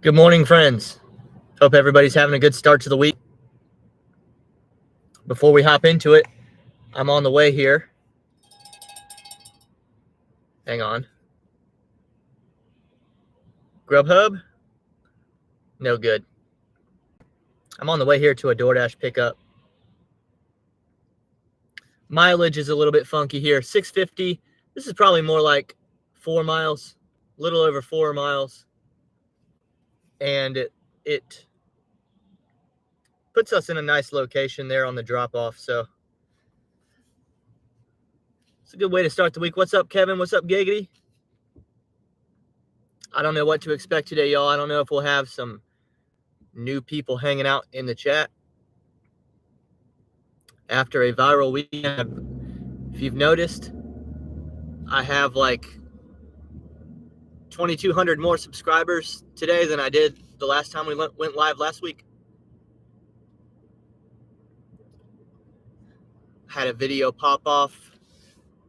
Good morning, friends. Hope everybody's having a good start to the week. Before we hop into it, I'm on the way here. Hang on. Grubhub? No good. I'm on the way here to a DoorDash pickup. Mileage is a little bit funky here. 650. This is probably more like 4 miles, a little over 4 miles. And it puts us in a nice location there on the drop-off. So it's a good way to start the week. What's up, Kevin? What's up, Giggity? I don't know what to expect today, y'all. I don't know if we'll have some new people hanging out in the chat after a viral weekend. If you've noticed, I have like 2,200 more subscribers today than I did the last time we went live last week. Had a video pop off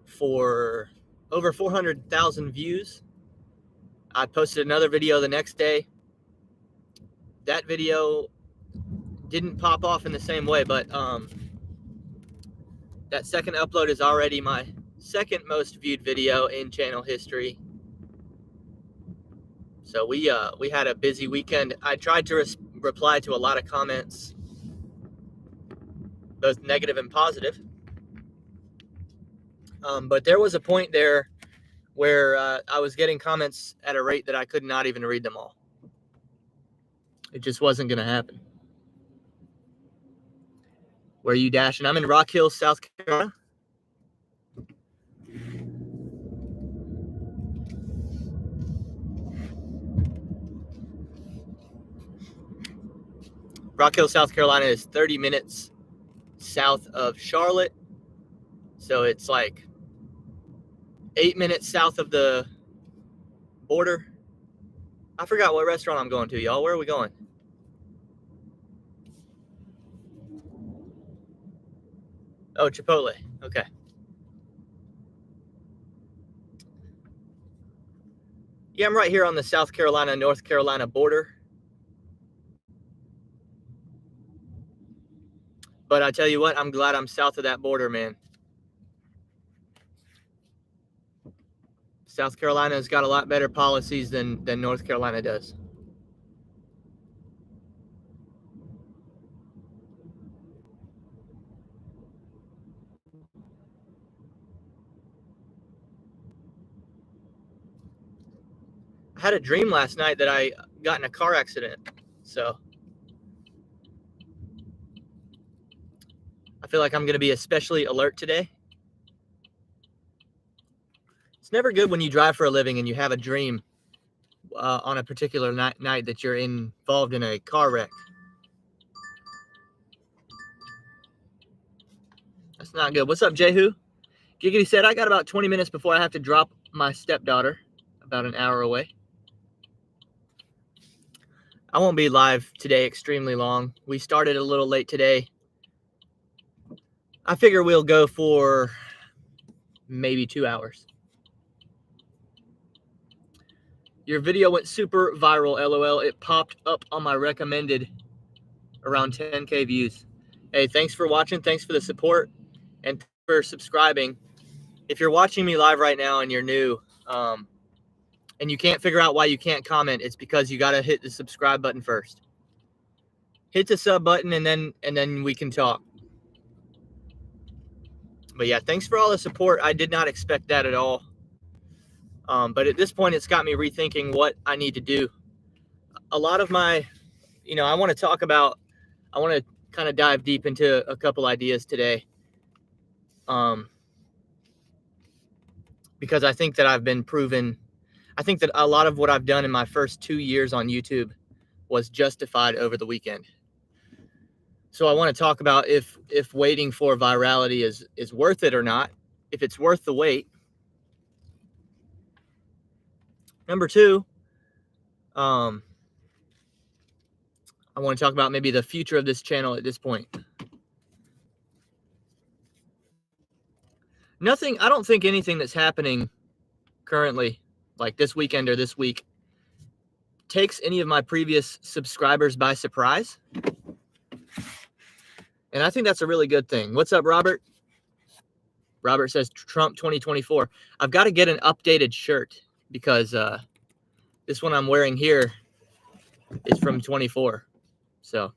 for over 400,000 views. I posted another video the next day. That video didn't pop off in the same way, but that second upload is already my second most viewed video in channel history. So we had a busy weekend. I tried to reply to a lot of comments, both negative and positive. But there was a point there where I was getting comments at a rate that I could not even read them all. It just wasn't going to happen. Where are you dashing? I'm in Rock Hill, South Carolina. Rock Hill, South Carolina is 30 minutes south of Charlotte. So it's like 8 minutes south of the border. I forgot what restaurant I'm going to, y'all. Where are we going? Oh, Chipotle. Okay. Yeah, I'm right here on the South Carolina, North Carolina border. But I tell you what, I'm glad I'm south of that border, man. South Carolina's got a lot better policies than North Carolina does. I had a dream last night that I got in a car accident. So I feel like I'm going to be especially alert today. It's never good when you drive for a living and you have a dream on a particular night that you're involved in a car wreck. That's not good. What's up, Jehu? Giggity said, I got about 20 minutes before I have to drop my stepdaughter, about an hour away. I won't be live today extremely long. We started a little late today. I figure we'll go for maybe 2 hours. Your video went super viral, LOL. It popped up on my recommended around 10K views. Hey, thanks for watching. Thanks for the support and for subscribing. If you're watching me live right now and you're new, and you can't figure out why you can't comment, it's because you got to hit the subscribe button first. Hit the sub button and then we can talk. But yeah, thanks for all the support. I did not expect that at all. But at this point, it's got me rethinking what I need to do. A lot of my, I want to kind of dive deep into a couple ideas today. Because I think that I think that a lot of what I've done in my first 2 years on YouTube was justified over the weekend. So I want to talk about if waiting for virality is worth it or not, if it's worth the wait. Number two, I want to talk about maybe the future of this channel at this point. I don't think anything that's happening currently, like this weekend or this week, takes any of my previous subscribers by surprise. And I think that's a really good thing. What's up, Robert? Robert says Trump 2024. I've got to get an updated shirt because this one I'm wearing here is from 24. So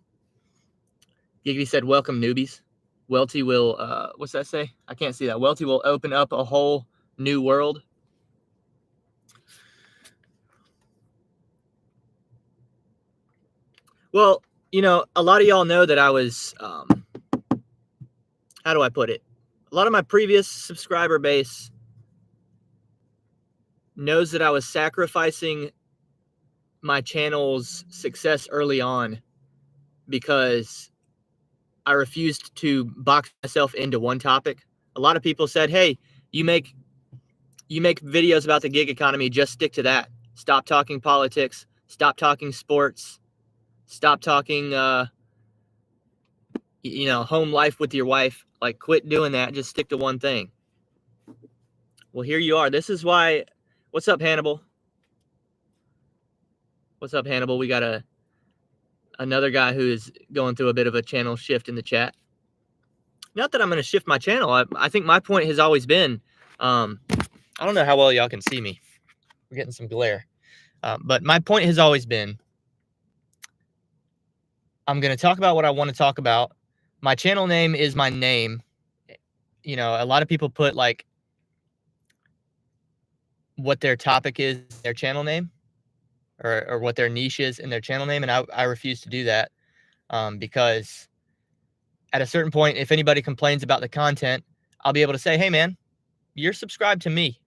Giggity said, welcome, newbies. Welty will, what's that say? I can't see that. Welty will open up a whole new world. Well, you know, a lot of y'all know that I was, how do I put it? A lot of my previous subscriber base knows that I was sacrificing my channel's success early on because I refused to box myself into one topic. A lot of people said, hey, you make videos about the gig economy, just stick to that. Stop talking politics, stop talking sports, stop talking you know, home life with your wife. Like, quit doing that, just stick to one thing. Well, here you are. This is why. What's up, Hannibal? What's up, Hannibal? We got another guy who is going through a bit of a channel shift in the chat. Not that I'm going to shift my channel. I think my point has always been, I don't know how well y'all can see me. We're getting some glare. But my point has always been, I'm going to talk about what I want to talk about. My channel name is my name. You know, a lot of people put like what their topic is, their channel name, or what their niche is in their channel name. And I refuse to do that because at a certain point, if anybody complains about the content, I'll be able to say, hey, man, you're subscribed to me.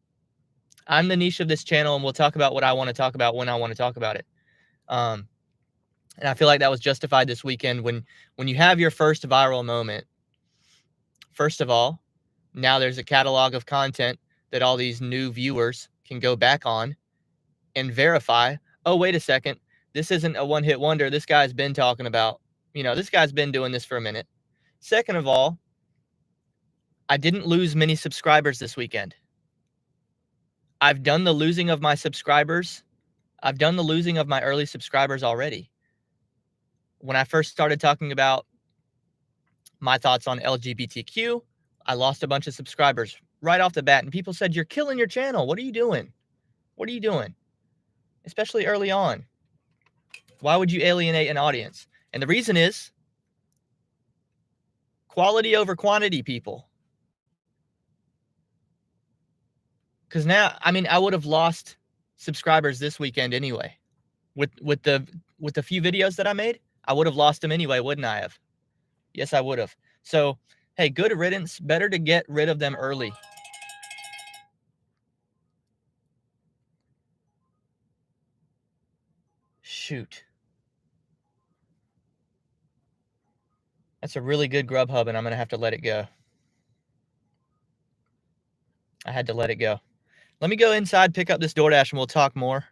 I'm the niche of this channel, and we'll talk about what I want to talk about when I want to talk about it. And I feel like that was justified this weekend when you have your first viral moment. First of all, now there's a catalog of content that all these new viewers can go back on and verify, oh, wait a second, this isn't a one-hit wonder. This guy's been talking about, you know, this guy's been doing this for a minute. Second of all, I didn't lose many subscribers this weekend. I've done the losing of my subscribers. I've done the losing of my early subscribers already. When I first started talking about my thoughts on LGBTQ, I lost a bunch of subscribers right off the bat. And people said, you're killing your channel. What are you doing? What are you doing? Especially early on. Why would you alienate an audience? And the reason is quality over quantity, people. Because now, I mean, I would have lost subscribers this weekend anyway. With the few videos that I made, I would have lost them anyway, wouldn't I have? Yes, I would have. So, hey, good riddance. Better to get rid of them early. Shoot. That's a really good Grubhub, and I'm going to have to let it go. I had to let it go. Let me go inside, pick up this DoorDash, and we'll talk more.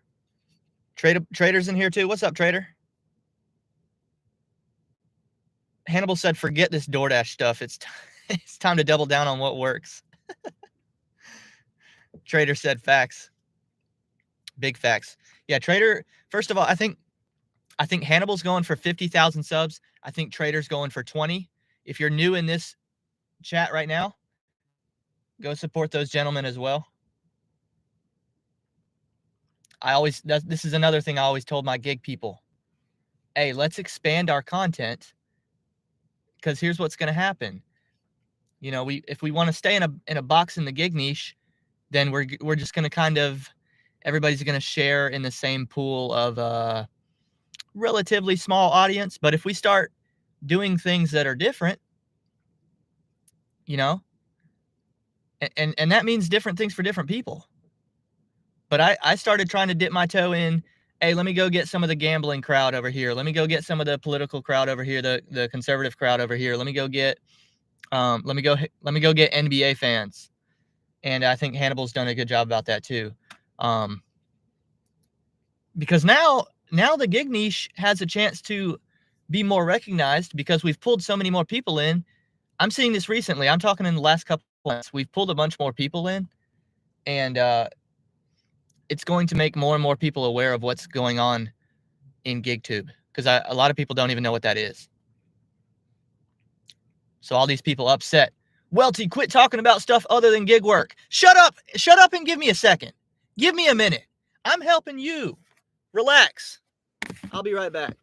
Trader's in here too. What's up, Trader? Hannibal said, forget this DoorDash stuff. It's time to double down on what works. Trader said facts. Big facts. Yeah, Trader, first of all, I think Hannibal's going for 50,000 subs. I think Trader's going for 20. If you're new in this chat right now, go support those gentlemen as well. This is another thing I always told my gig people. Hey, let's expand our content, because here's what's going to happen. You know, if we want to stay in a box in the gig niche, then we're just going to kind of, everybody's going to share in the same pool of relatively small audience. But if we start doing things that are different, you know, and that means different things for different people. But I started trying to dip my toe in, hey, let me go get some of the gambling crowd over here. Let me go get some of the political crowd over here, the conservative crowd over here. Let me go get let me go get NBA fans. And I think Hannibal's done a good job about that too. Because now the gig niche has a chance to be more recognized because we've pulled so many more people in. I'm seeing this recently. I'm talking in the last couple of months. We've pulled a bunch more people in, and it's going to make more and more people aware of what's going on in GigTube, because a lot of people don't even know what that is. So all these people upset. Welty, quit talking about stuff other than gig work. Shut up and give me a second. Give me a minute. I'm helping you. Relax. I'll be right back.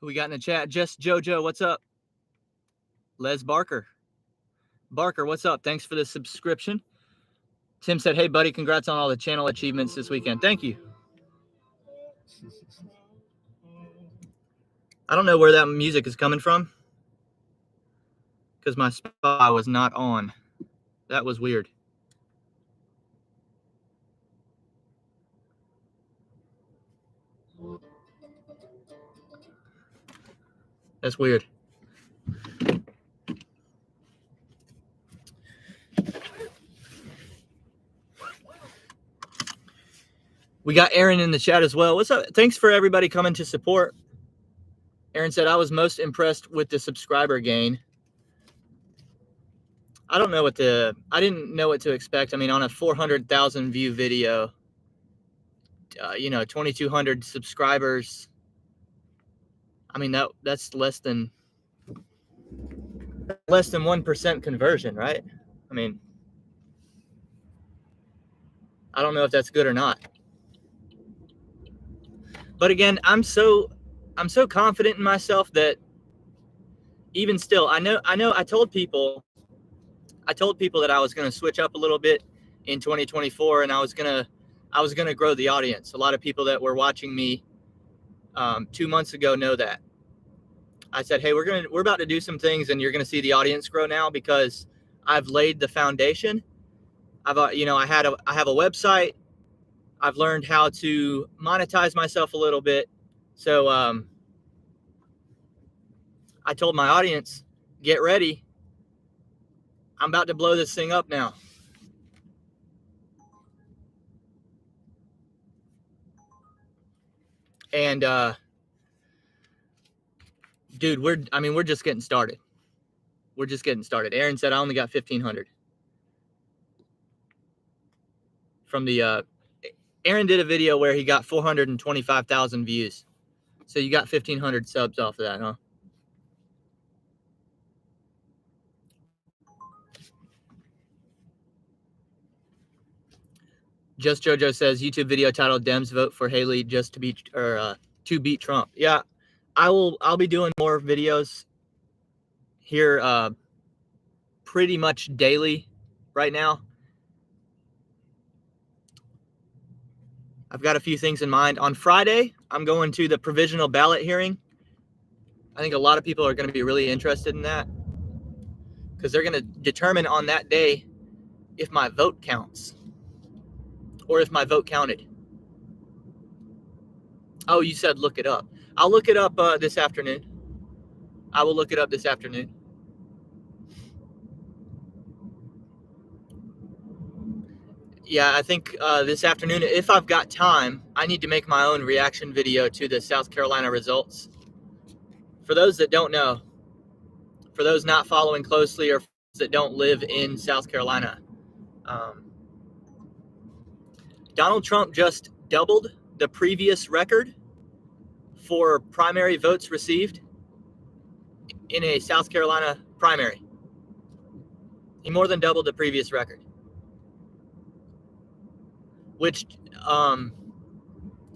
Who we got in the chat? Just Jojo, what's up? Les Barker. Barker, what's up? Thanks for the subscription. Tim said, hey, buddy, congrats on all the channel achievements this weekend. Thank you. I don't know where that music is coming from, because my Spotify was not on. That was weird. That's weird. We got Aaron in the chat as well. What's up? Thanks for everybody coming to support. Aaron said, I was most impressed with the subscriber gain. I didn't know what to expect. I mean, on a 400,000 view video, 2,200 subscribers. I mean, that's less than 1% conversion, right? I mean, I don't know if that's good or not. But again, I'm so confident in myself that even still, I know I told people that I was going to switch up a little bit in 2024, and I was going to grow the audience. A lot of people that were watching me 2 months ago know that. I said, hey, we're about to do some things, and you're going to see the audience grow now, because I've laid the foundation. I have a website. I've learned how to monetize myself a little bit. So I told my audience, get ready. I'm about to blow this thing up now. And dude, we're just getting started. We're just getting started. Aaron said I only got 1,500 from the Aaron did a video where he got 425,000 views. So you got 1,500 subs off of that, huh? Just Jojo says YouTube video titled Dems vote for Haley just to beat Trump. Yeah, I'll be doing more videos here pretty much daily right now. I've got a few things in mind. On Friday, I'm going to the provisional ballot hearing. I think a lot of people are going to be really interested in that, because they're going to determine on that day if my vote counts or if my vote counted. Oh, you said look it up. I'll look it up this afternoon. I will look it up this afternoon. Yeah, I think this afternoon, if I've got time, I need to make my own reaction video to the South Carolina results. For those that don't know, for those not following closely, or that don't live in South Carolina, Donald Trump just doubled the previous record for primary votes received in a South Carolina primary. He more than doubled the previous record, which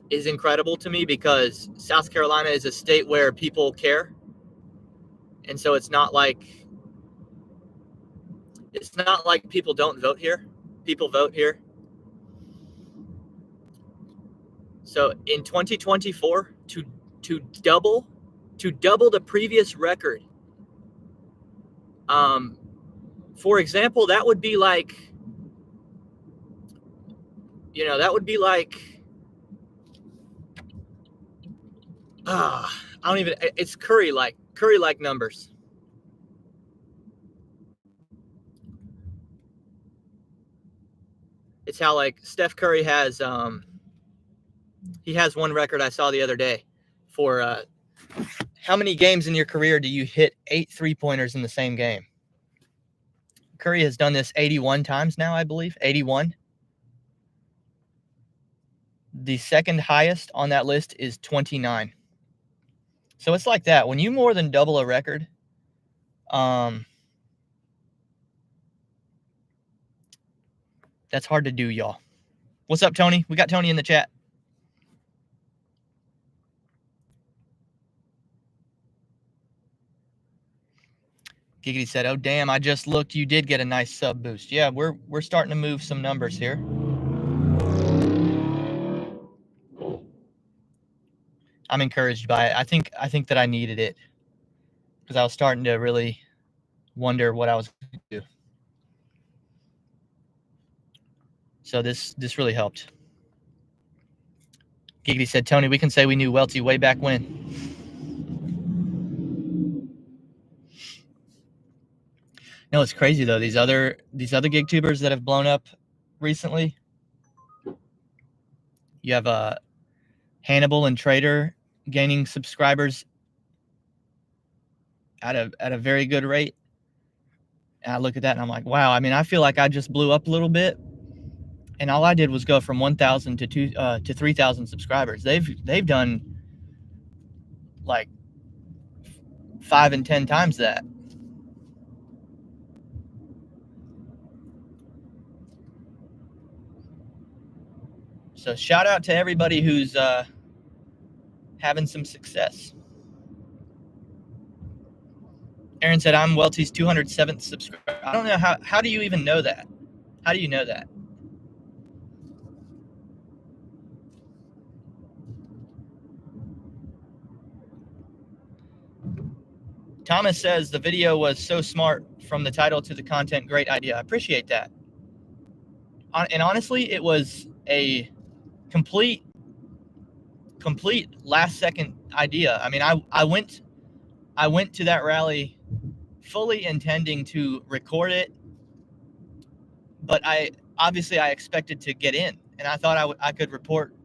is incredible to me because South Carolina is a state where people care. And so it's not like people don't vote here. People vote here. So in 2024, to double the previous record, for example, that would be like, I don't even, it's Curry like numbers. It's how like Steph Curry has, he has one record I saw the other day for how many games in your career do you hit 8 3-pointers in the same game? Curry has done this 81 times now, I believe. 81. The second highest on that list is 29. So it's like that. When you more than double a record, that's hard to do, y'all. What's up, Tony? We got Tony in the chat. Giggity said, "Oh damn, I just looked. You did get a nice sub boost." Yeah, we're starting to move some numbers here. I'm encouraged by it. I think that I needed it because I was starting to really wonder what I was going to do. So this really helped. Giggity said, "Tony, we can say we knew Welty way back when." No, it's crazy though. These other gig tubers that have blown up recently. You have Hannibal and Trader gaining subscribers at a very good rate. And I look at that and I'm like, wow. I mean, I feel like I just blew up a little bit, and all I did was go from 1,000 to 3,000 subscribers. They've done like 5 and 10 times that. So shout out to everybody who's having some success. Aaron said, "I'm Welty's 207th subscriber." I don't know how do you even know that? How do you know that? Thomas says the video was so smart from the title to the content. Great idea. I appreciate that. And honestly, it was a complete last second idea. I mean, I went to that rally fully intending to record it, but I expected to get in, and I thought I could report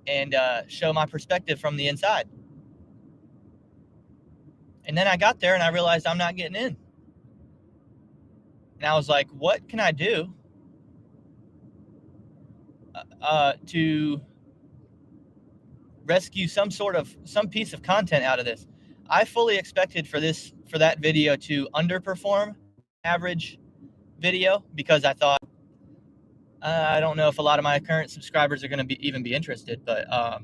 and show my perspective from the inside. And then I got there and I realized I'm not getting in. And I was like, what can I do to rescue some piece of content out of this? I fully expected for that video to underperform average video because I thought, I don't know if a lot of my current subscribers are going to even be interested, but I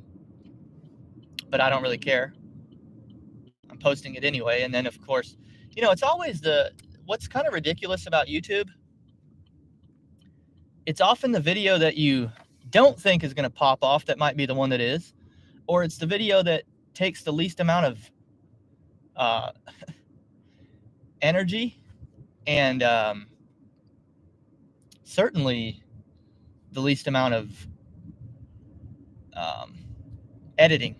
don't really care. I'm posting it anyway. And then of course, it's always what's kind of ridiculous about YouTube. It's often the video that you don't think is going to pop off that might be the one that is, or it's the video that takes the least amount of energy and certainly the least amount of editing.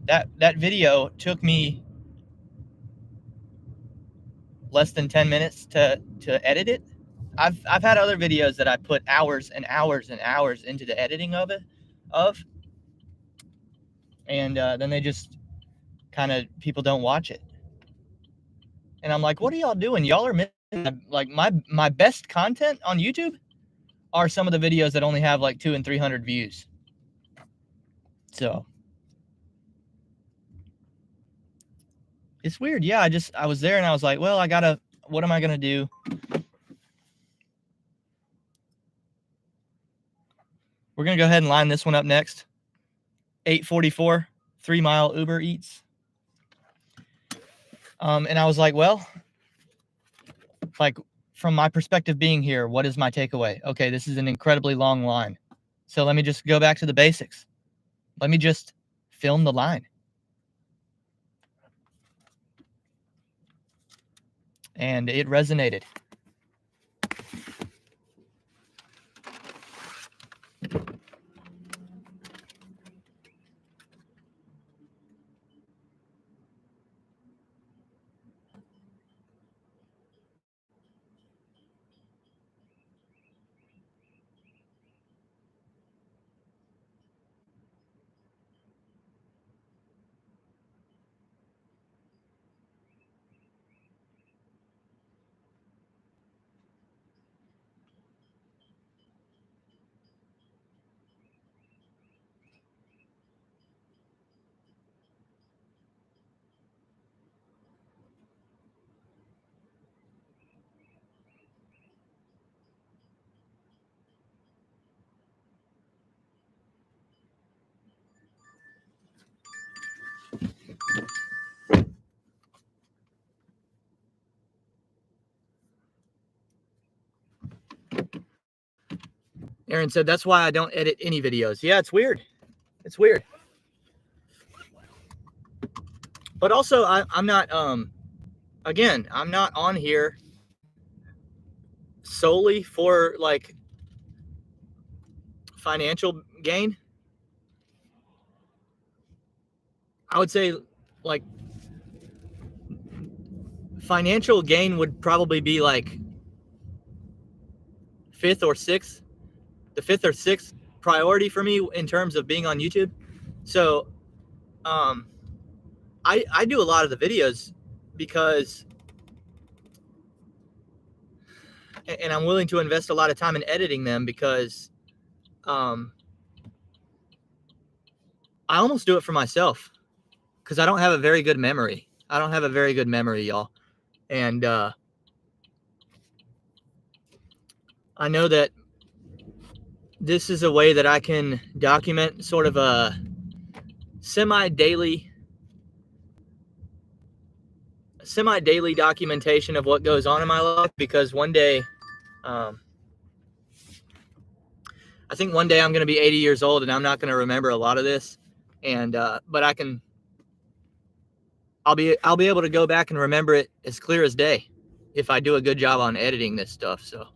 That video took me less than 10 minutes to edit it. I've had other videos that I put hours and hours and hours into the editing of, and then they just kind of, people don't watch it. And I'm like, what are y'all doing? Y'all are missing, like, my best content on YouTube are some of the videos that only have like 200 and 300 views. So it's weird. Yeah, I was there and I was like, well, what am I gonna do? We're gonna go ahead and line this one up next. 844, 3 Mile Uber Eats. And I was like, well, like from my perspective being here, what is my takeaway? Okay, this is an incredibly long line. So let me just go back to the basics. Let me just film the line. And it resonated. Aaron said, that's why I don't edit any videos. Yeah, it's weird. It's weird. But also, I'm not, again, I'm not on here solely for like financial gain. I would say like financial gain would probably be like the fifth or sixth priority for me in terms of being on YouTube. So I do a lot of the videos because, and I'm willing to invest a lot of time in editing them because I almost do it for myself because I don't have a very good memory. I don't have a very good memory, y'all. And I know that this is a way that I can document sort of a semi-daily documentation of what goes on in my life, because one day, I think one day I'm going to be 80 years old and I'm not going to remember a lot of this. And, but I'll be able to go back and remember it as clear as day if I do a good job on editing this stuff. So.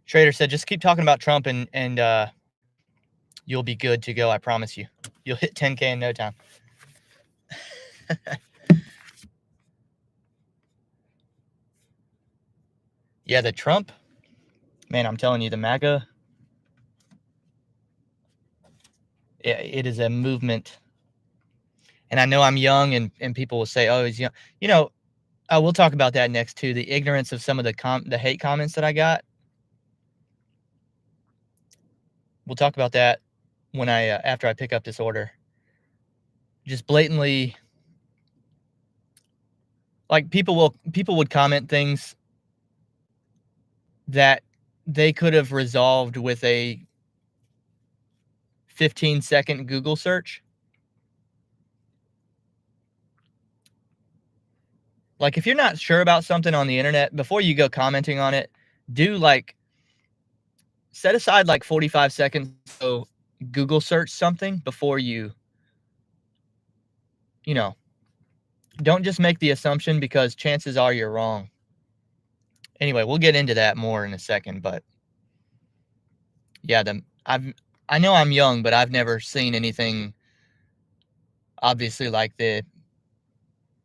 Trader said, just keep talking about Trump and you'll be good to go. I promise you. You'll hit 10K in no time. Yeah, the Trump, man, I'm telling you, the MAGA, it is a movement. And I know I'm young and people will say, oh, he's young. You know, we'll talk about that next too. The ignorance of some of the hate comments that I got. We'll talk about that when after I pick up this order. Just blatantly, like people would comment things that they could have resolved with a 15-second Google search. Like if you're not sure about something on the internet, before you go commenting on it, set aside like 45 seconds to Google search something before you don't just make the assumption, because chances are you're wrong. Anyway, we'll get into that more in a second, but yeah, I know I'm young, but I've never seen anything obviously like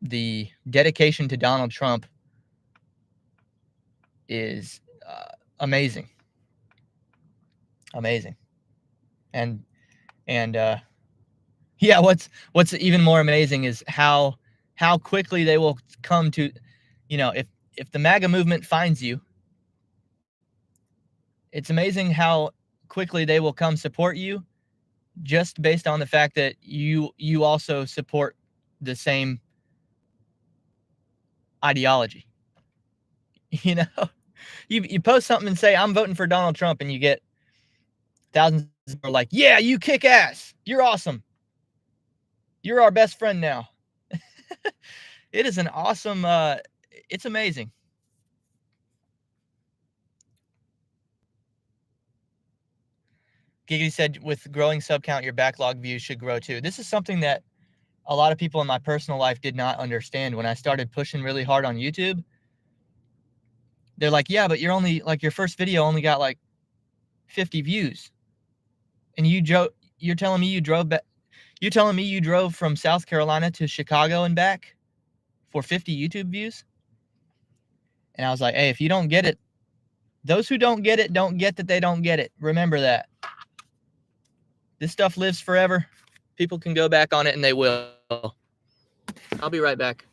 the dedication to Donald Trump is amazing. Amazing. And yeah, what's even more amazing is how quickly they will come to, if the MAGA movement finds you, it's amazing how quickly they will come support you, just based on the fact that you also support the same ideology. You know, you post something and say, I'm voting for Donald Trump, and you get thousands are like, yeah, you kick ass, you're awesome, you're our best friend now. It is an awesome, it's amazing. Giggity said, with growing sub count, your backlog views should grow too. This is something that a lot of people in my personal life did not understand when I started pushing really hard on YouTube. They're like, yeah, but you're only, like, your first video only got like 50 views. And you're telling me you drove from South Carolina to Chicago and back for 50 YouTube views? And I was like, hey, if you don't get it, those who don't get it don't get that they don't get it. Remember that. This stuff lives forever. People can go back on it, and they will. I'll be right back.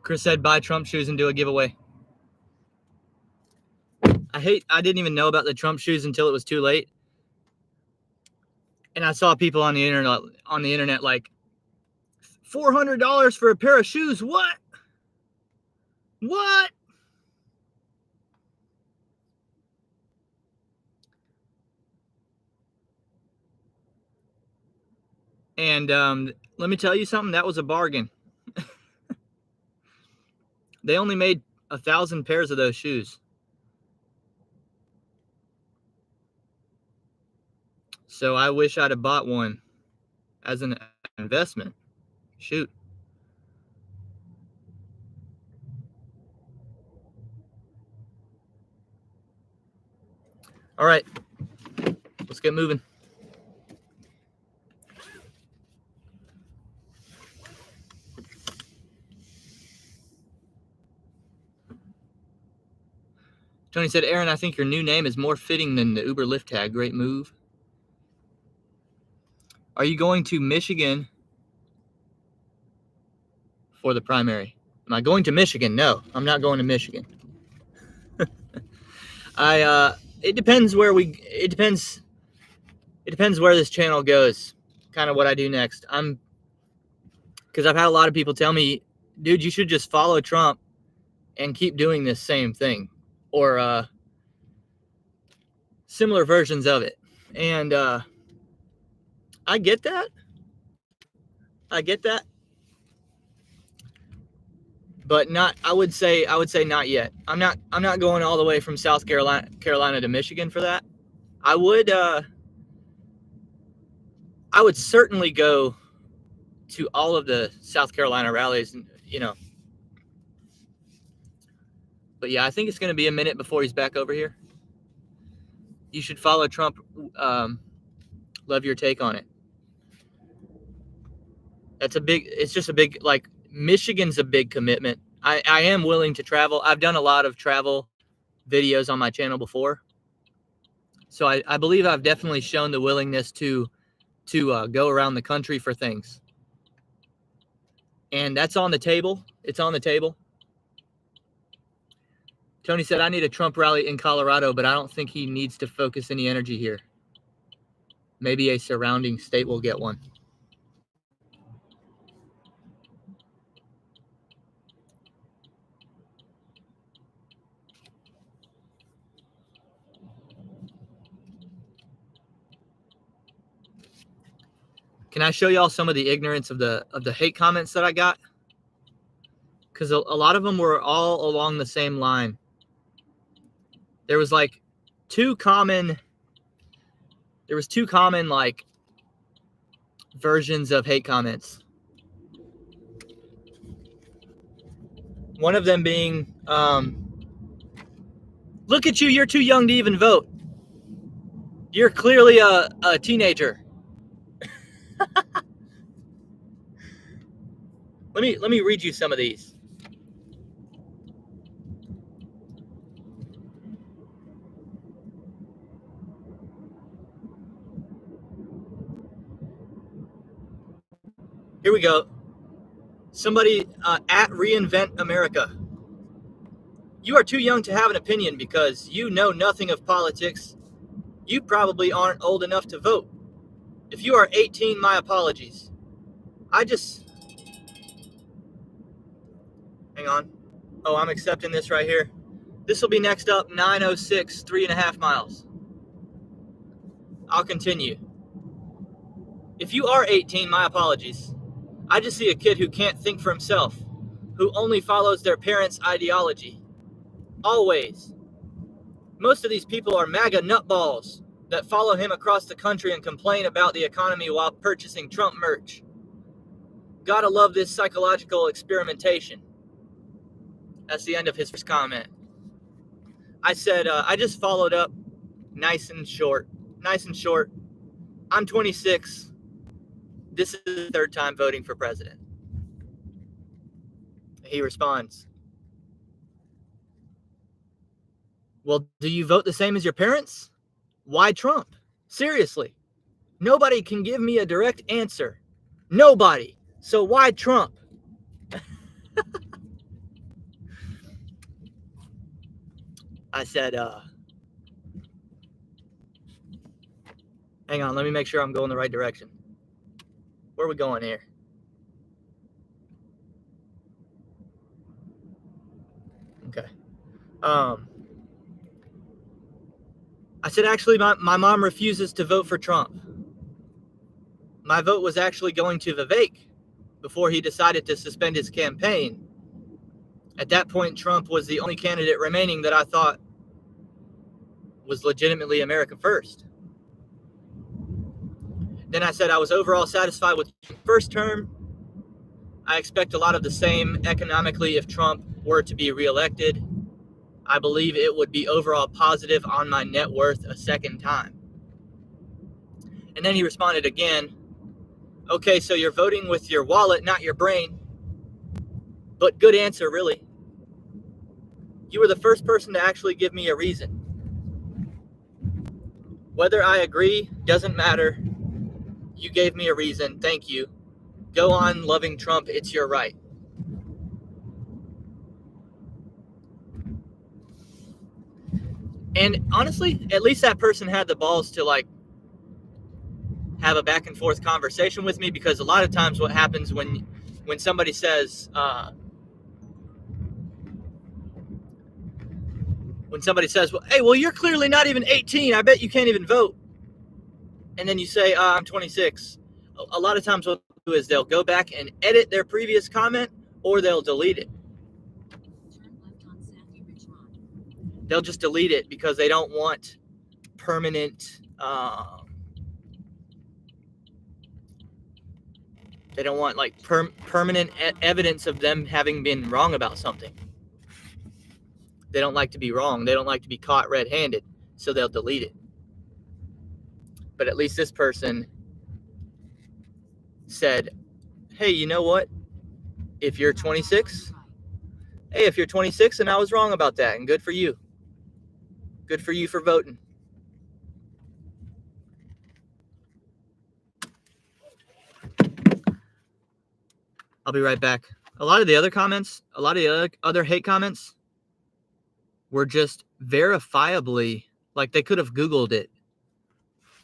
Chris said buy Trump shoes and do a giveaway. I didn't even know about the Trump shoes until it was too late. And I saw people on the internet like $400 for a pair of shoes. What? What? And let me tell you something, that was a bargain. They only made 1,000 pairs of those shoes. So I wish I'd have bought one as an investment. Shoot. All right, let's get moving. Tony said, Aaron, I think your new name is more fitting than the Uber Lyft tag. Great move. Are you going to Michigan for the primary? Am I going to Michigan? No, I'm not going to Michigan. It depends where it depends where this channel goes, kind of what I do next. Because I've had a lot of people tell me, dude, you should just follow Trump and keep doing this same thing, or similar versions of it. And I get that. But not. I would say not yet. I'm not going all the way from South Carolina to Michigan for that. I would certainly go to all of the South Carolina rallies, you know. But yeah, I think it's going to be a minute before he's back over here. You should follow Trump. Love your take on it. It's just a big, like, Michigan's a big commitment. I am willing to travel. I've done a lot of travel videos on my channel before. So I believe I've definitely shown the willingness to go around the country for things. And that's on the table. It's on the table. Tony said, I need a Trump rally in Colorado, but I don't think he needs to focus any energy here. Maybe a surrounding state will get one. Can I show y'all some of the ignorance of the hate comments that I got? Because a lot of them were all along the same line. There was two common like versions of hate comments. One of them being, look at you, you're too young to even vote. You're clearly a teenager. Let me read you some of these. Here we go. Somebody at Reinvent America. You are too young to have an opinion because you know nothing of politics. You probably aren't old enough to vote. If you are 18, my apologies. Hang on. Oh, I'm accepting this right here. This will be next up, 906, 3.5 miles. I'll continue. If you are 18, my apologies. I just see a kid who can't think for himself, who only follows their parents' ideology. Always. Most of these people are MAGA nutballs that follow him across the country and complain about the economy while purchasing Trump merch. Gotta love this psychological experimentation. That's the end of his first comment. I said, I just followed up nice and short. I'm 26. This is the third time voting for president. He responds, well, do you vote the same as your parents? Why Trump? Seriously. Nobody can give me a direct answer. Nobody. So why Trump? I said, hang on, let me make sure I'm going the right direction. Where are we going here? Okay. I said, actually, my mom refuses to vote for Trump. My vote was actually going to Vivek before he decided to suspend his campaign. At that point, Trump was the only candidate remaining that I thought was legitimately America first. Then I said I was overall satisfied with the first term. I expect a lot of the same economically if Trump were to be reelected. I believe it would be overall positive on my net worth a second time. And then he responded again, okay, so you're voting with your wallet, not your brain. But good answer, really. You were the first person to actually give me a reason. Whether I agree doesn't matter. You gave me a reason. Thank you. Go on loving Trump. It's your right. And honestly, at least that person had the balls to like have a back and forth conversation with me, because a lot of times what happens when somebody says, well, hey, well, you're clearly not even 18. I bet you can't even vote. And then you say, I'm 26. A lot of times what they'll do is they'll go back and edit their previous comment, or they'll delete it. They'll just delete it because they don't want permanent, they don't want like permanent evidence of them having been wrong about something. They don't like to be wrong. They don't like to be caught red-handed, so they'll delete it. But at least this person said, hey, you know what? If you're 26, and I was wrong about that, and good for you. Good for you for voting. I'll be right back. A lot of the other hate comments were just verifiably, like they could have Googled it,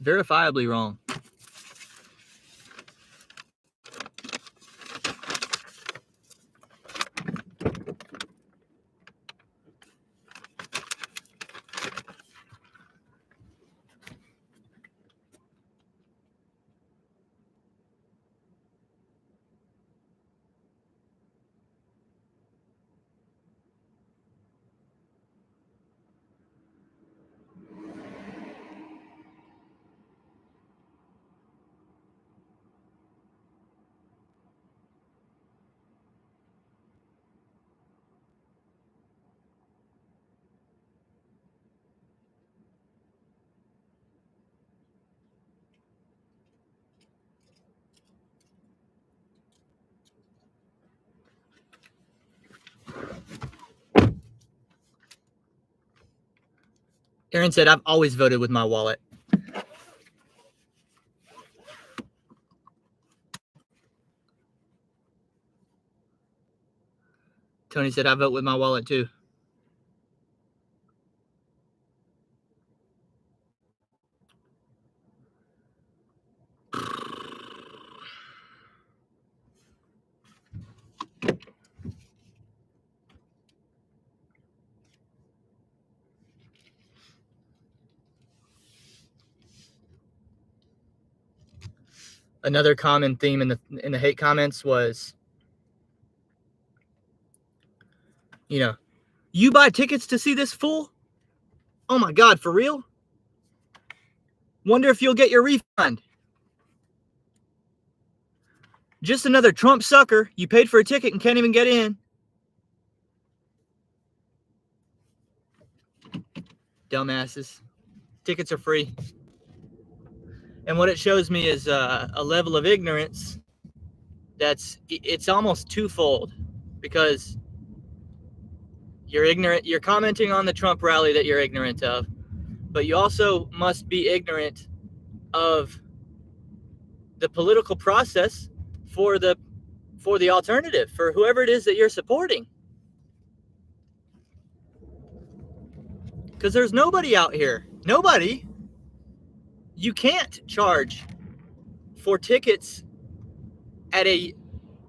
verifiably wrong. Aaron said, I've always voted with my wallet. Tony said, I vote with my wallet too. Another common theme in the hate comments was, you know, you buy tickets to see this fool? Oh my God, for real? Wonder if you'll get your refund. Just another Trump sucker. You paid for a ticket and can't even get in. Dumbasses. Tickets are free. And what it shows me is a level of ignorance it's almost twofold, because you're ignorant. You're commenting on the Trump rally that you're ignorant of, but you also must be ignorant of the political process for the alternative, for whoever it is that you're supporting. Because there's nobody out here. Nobody. You can't charge for tickets at a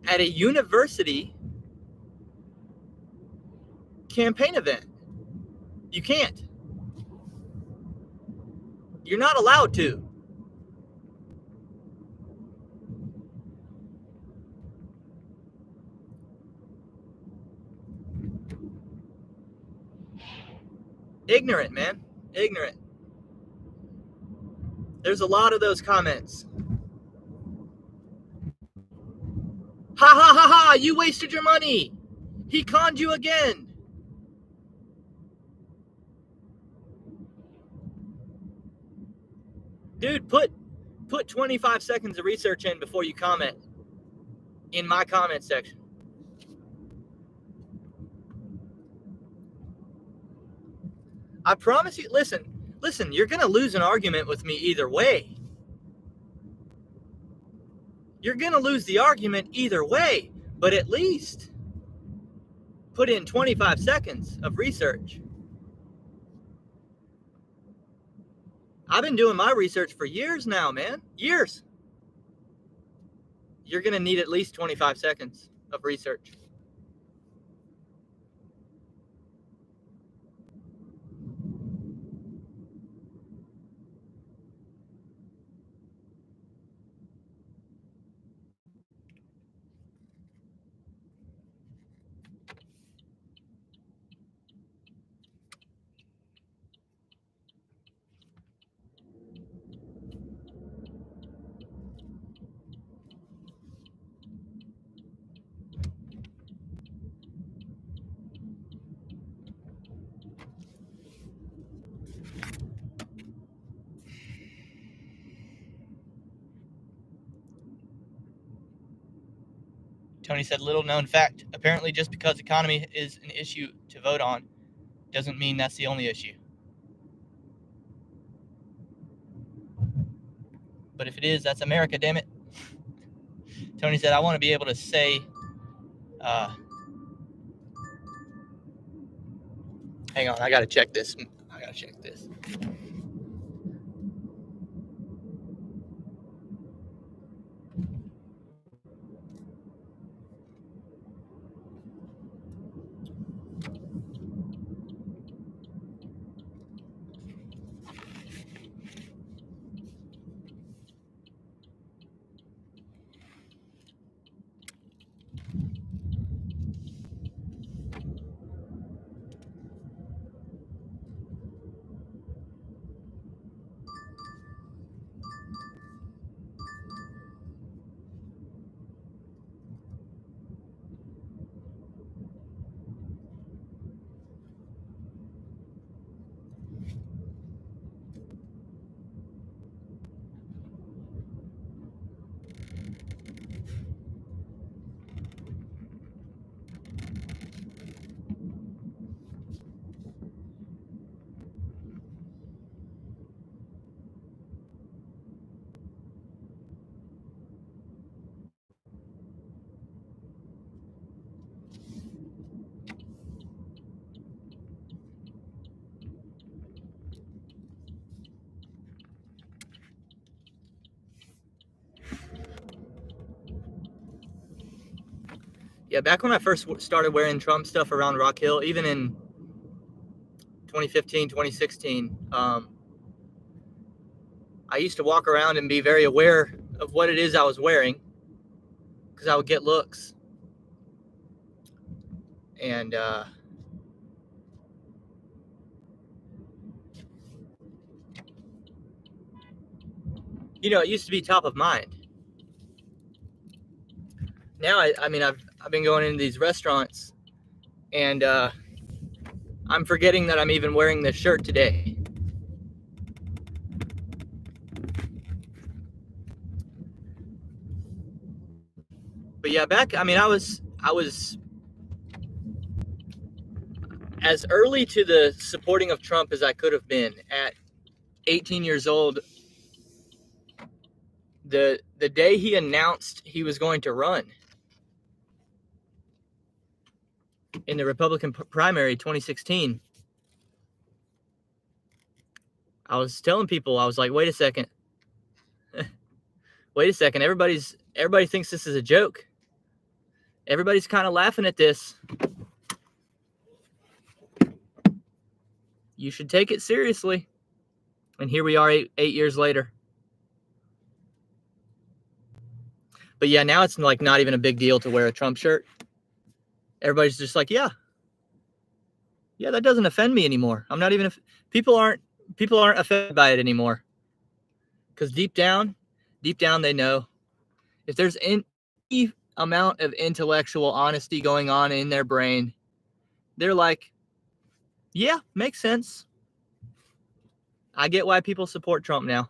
university campaign event. You can't. You're not allowed to. Ignorant, man. Ignorant. There's a lot of those comments. Ha ha ha ha! You wasted your money! He conned you again! Dude, put 25 seconds of research in before you comment in my comment section. I promise you, listen, you're going to lose an argument with me either way. You're going to lose the argument either way, but at least put in 25 seconds of research. I've been doing my research for years now, man. Years. You're going to need at least 25 seconds of research. Tony said, little known fact. Apparently just because economy is an issue to vote on doesn't mean that's the only issue. But if it is, that's America, damn it. Tony said, I want to be able to say, hang on, I got to check this. Yeah, back when I first started wearing Trump stuff around Rock Hill, even in 2015, 2016, I used to walk around and be very aware of what it is I was wearing because I would get looks. And, you know, it used to be top of mind. Now, I mean, I've been going into these restaurants and I'm forgetting that I'm even wearing this shirt today. But yeah, I was as early to the supporting of Trump as I could have been. At 18 years old, the day he announced he was going to run in the Republican primary 2016, I was telling people, I was like, wait a second. Wait a second. Everybody thinks this is a joke. Everybody's kind of laughing at this. You should take it seriously. And here we are 8 years later. But yeah, now it's like not even a big deal to wear a Trump shirt. Everybody's just like, yeah, that doesn't offend me anymore. I'm not even, people aren't offended by it anymore. Because deep down, they know if there's any amount of intellectual honesty going on in their brain, they're like, yeah, makes sense. I get why people support Trump now.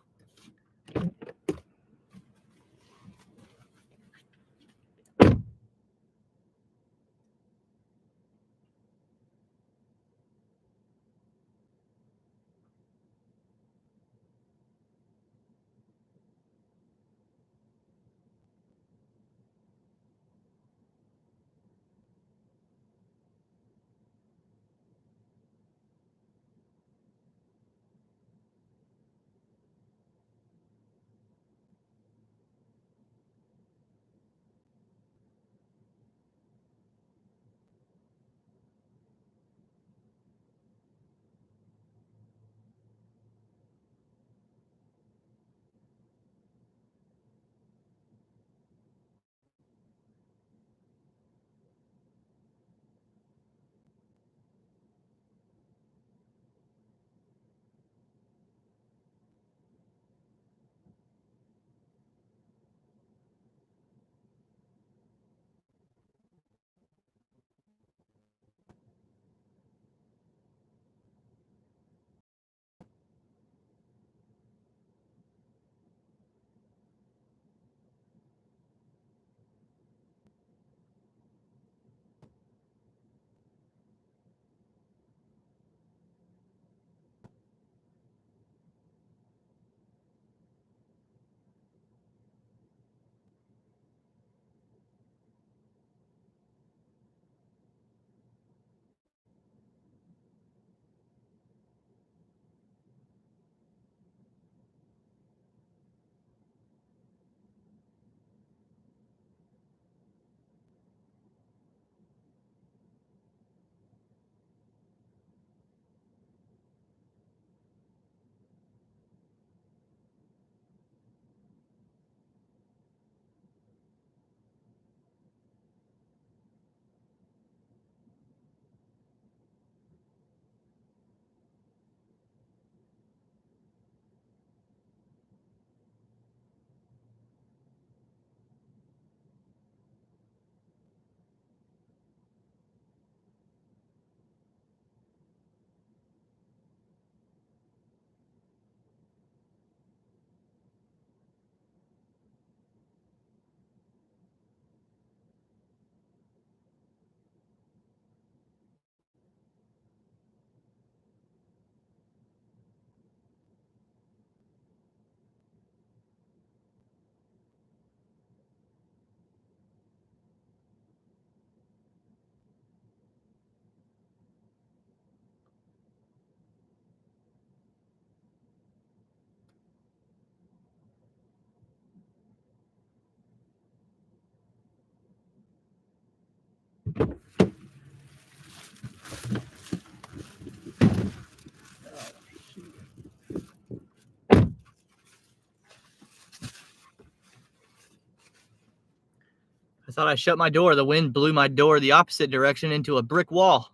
I thought I shut my door. The wind blew my door the opposite direction into a brick wall.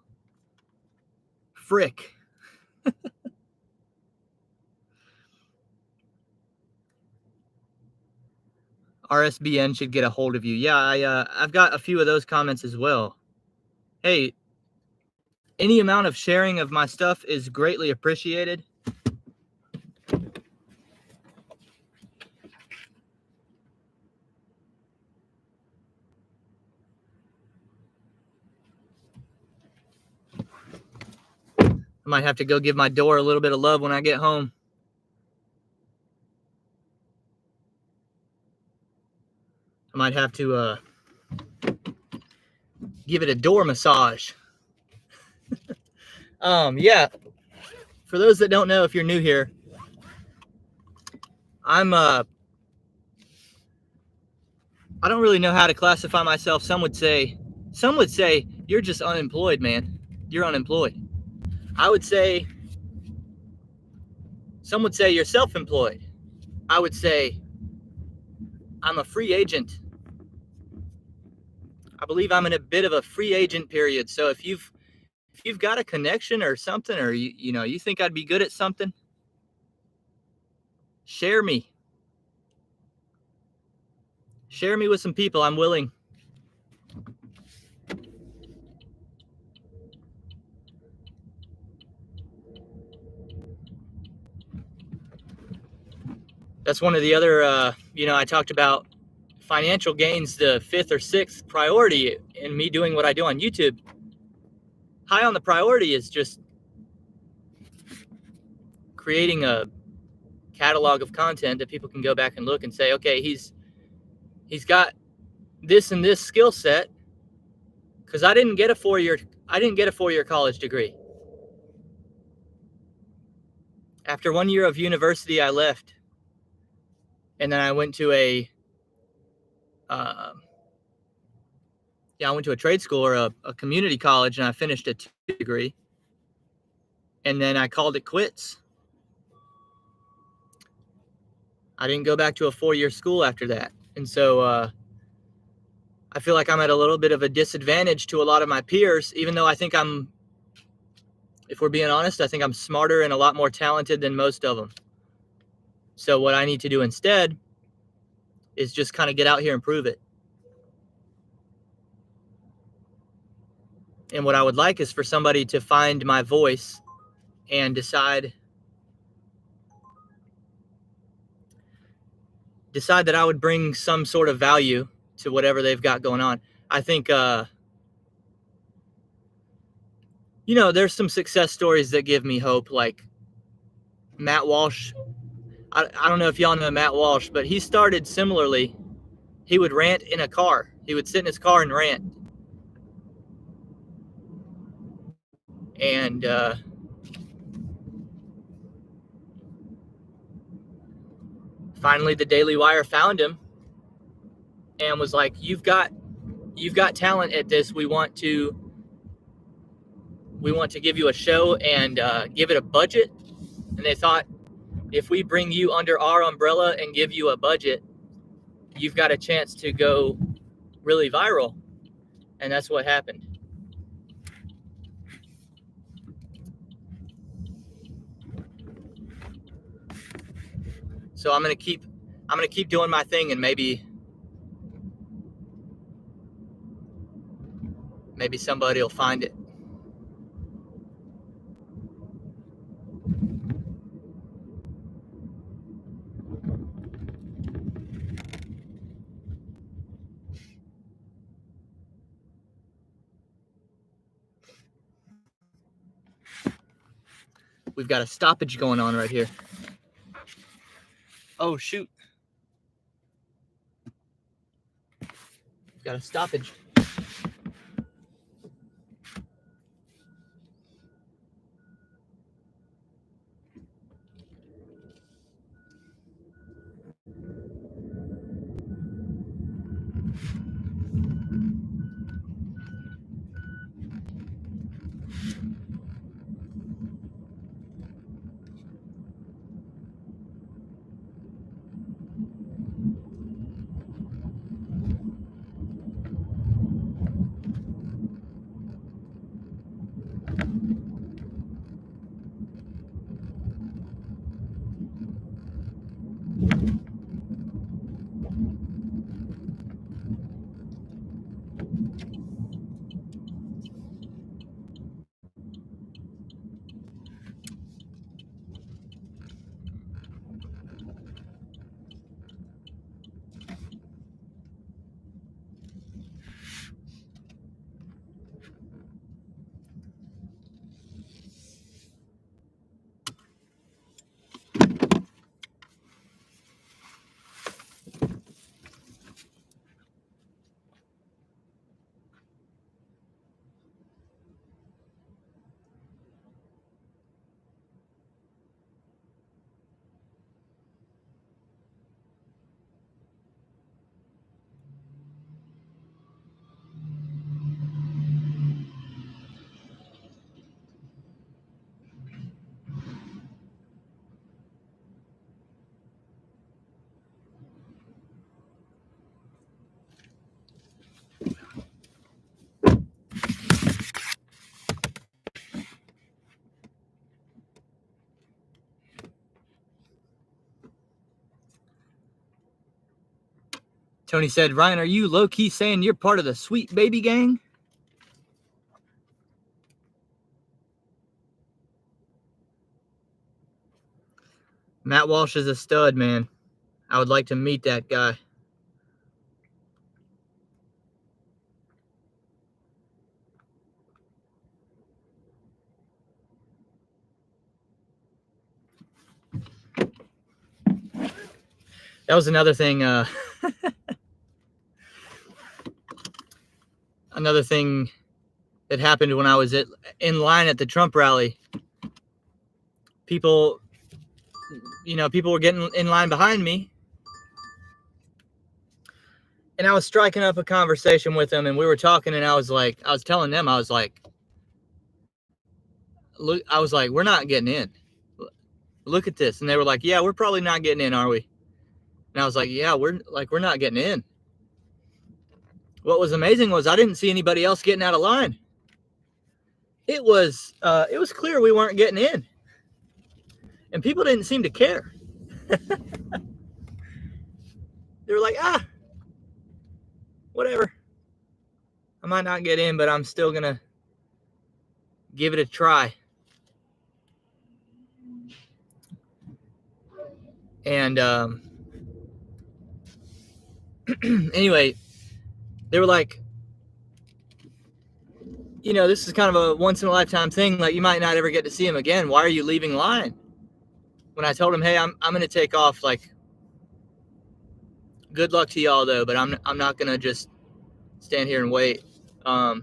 Frick. RSBN should get a hold of you. Yeah, I've got a few of those comments as well. Hey, any amount of sharing of my stuff is greatly appreciated. I might have to go give my door a little bit of love when I get home. I might have to give it a door massage. Yeah. For those that don't know, if you're new here, I don't really know how to classify myself. Some would say you're just unemployed, man. You're unemployed. Some would say you're self-employed. I would say I'm a free agent. I believe I'm in a bit of a free agent period. So if you've got a connection or something, or you think I'd be good at something, share me. Share me with some people. I'm willing. That's one of the other, I talked about financial gains, the 5th or 6th priority in me doing what I do on YouTube. High on the priority is just creating a catalog of content that people can go back and look and say, okay, he's got this and this skill set, because I didn't get a 4-year college degree. After 1 year of university, I left, and then I went to a trade school or a community college, and I finished a 2 degree, and then I called it quits. I didn't go back to a 4-year school after that, and so I feel like I'm at a little bit of a disadvantage to a lot of my peers, even though I think if we're being honest, I think I'm smarter and a lot more talented than most of them. So what I need to do instead is just kind of get out here and prove it. And what I would like is for somebody to find my voice and decide that I would bring some sort of value to whatever they've got going on. I think, there's some success stories that give me hope, like Matt Walsh. I don't know if y'all know Matt Walsh, but he started similarly. He would rant in a car. He would sit in his car and rant. And finally, the Daily Wire found him and was like, "You've got talent at this. We want to give you a show and give it a budget." And they thought, if we bring you under our umbrella and give you a budget, you've got a chance to go really viral. And that's what happened. So I'm gonna keep doing my thing, and maybe somebody will find it. We've got a stoppage going on right here. Oh, shoot. We've got a stoppage. Tony said, Ryan, are you low-key saying you're part of the Sweet Baby Gang? Matt Walsh is a stud, man. I would like to meet that guy. That was another thing. Another thing that happened when I was in line at the Trump rally. People were getting in line behind me. And I was striking up a conversation with them, and we were talking, and I was telling them, look, we're not getting in. Look at this. And they were like, yeah, we're probably not getting in, are we? And I was like, yeah, we're not getting in. What was amazing was I didn't see anybody else getting out of line. It was clear we weren't getting in. And people didn't seem to care. They were like, whatever. I might not get in, but I'm still going to give it a try. And anyway, they were like, this is kind of a once-in-a-lifetime thing. Like, you might not ever get to see him again. Why are you leaving line? When I told him, hey, I'm going to take off, like, good luck to y'all, though, but I'm not going to just stand here and wait. And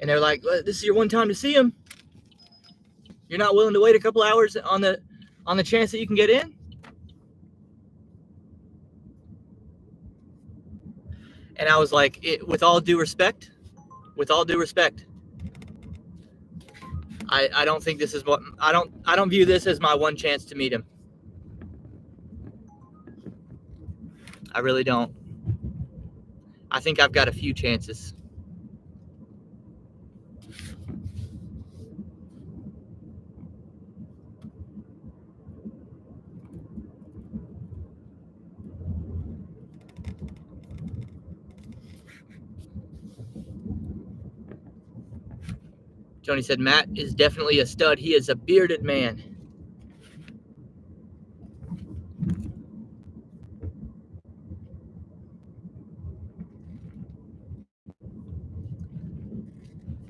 they're like, well, this is your one time to see him. You're not willing to wait a couple hours on the chance that you can get in? And I was like, with all due respect, I don't think this is what I don't view this as my one chance to meet him. I really don't. I think I've got a few chances. Tony said, Matt is definitely a stud. He is a bearded man.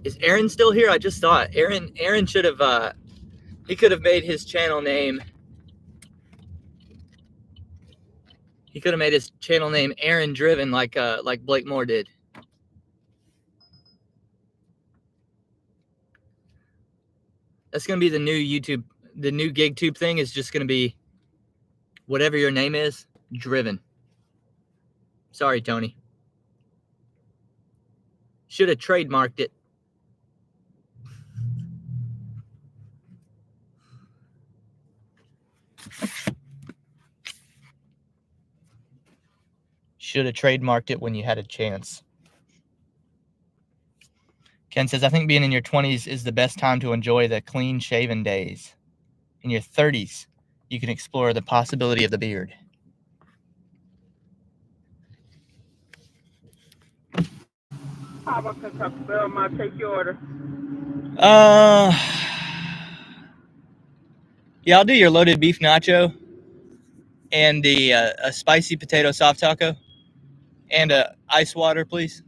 Is Aaron still here? I just saw it. Aaron should have, he could have made his channel name. He could have made his channel name Aaron Driven like Blake Moore did. That's going to be the new YouTube, the new GigTube thing is just going to be whatever your name is, Driven. Sorry, Tony. Should have trademarked it. Should have trademarked it when you had a chance. Ken says, I think being in your 20s is the best time to enjoy the clean-shaven days. In your 30s, you can explore the possibility of the beard. How about Kentucky Bell? Might take your order. Yeah, I'll do your loaded beef nacho and the a spicy potato soft taco and a ice water, please.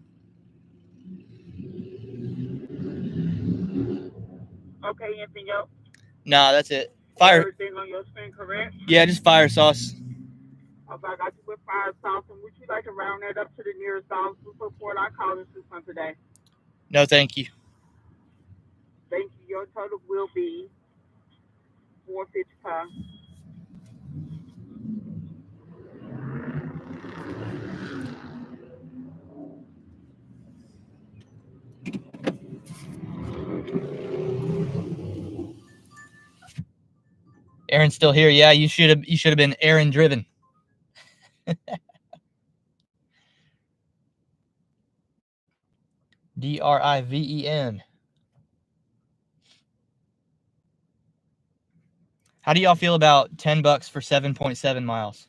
Okay, anything else? Nah, that's it. Fire. Everything on your screen correct? Yeah, just fire sauce. Okay, I got you with fire sauce, and would you like to round that up to the nearest dollar support? I call this this one today. No, thank you. Thank you. Your total will be $4.55. Aaron's still here. Yeah, you should have been Aaron Driven. Driven. How do y'all feel about $10 for 7.7 miles?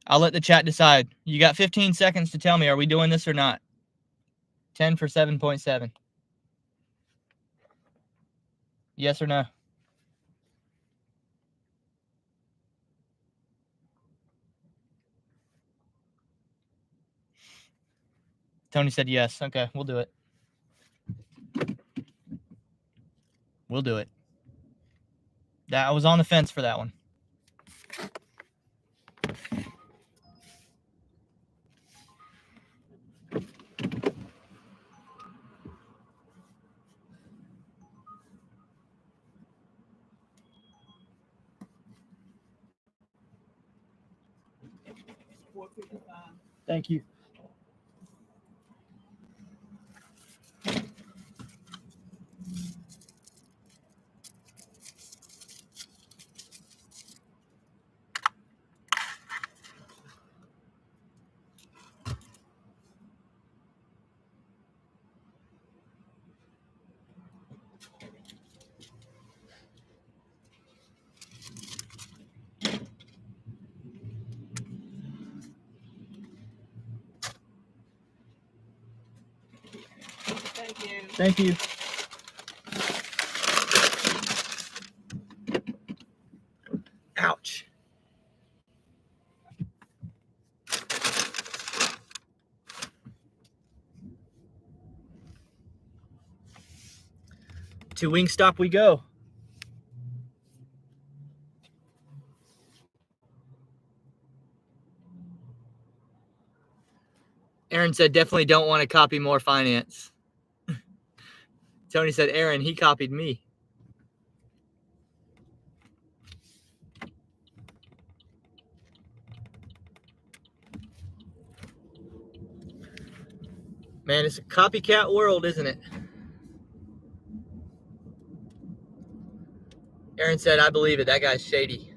I'll let the chat decide. You got 15 seconds to tell me, are we doing this or not? 10 for 7.7. Yes or no? Tony said yes. Okay, we'll do it. We'll do it. I was on the fence for that one. Thank you. Thank you. Ouch. To Wingstop we go. Aaron said definitely don't want to copy more finance. Tony said, Aaron, he copied me. Man, it's a copycat world, isn't it? Aaron said, I believe it. That guy's shady.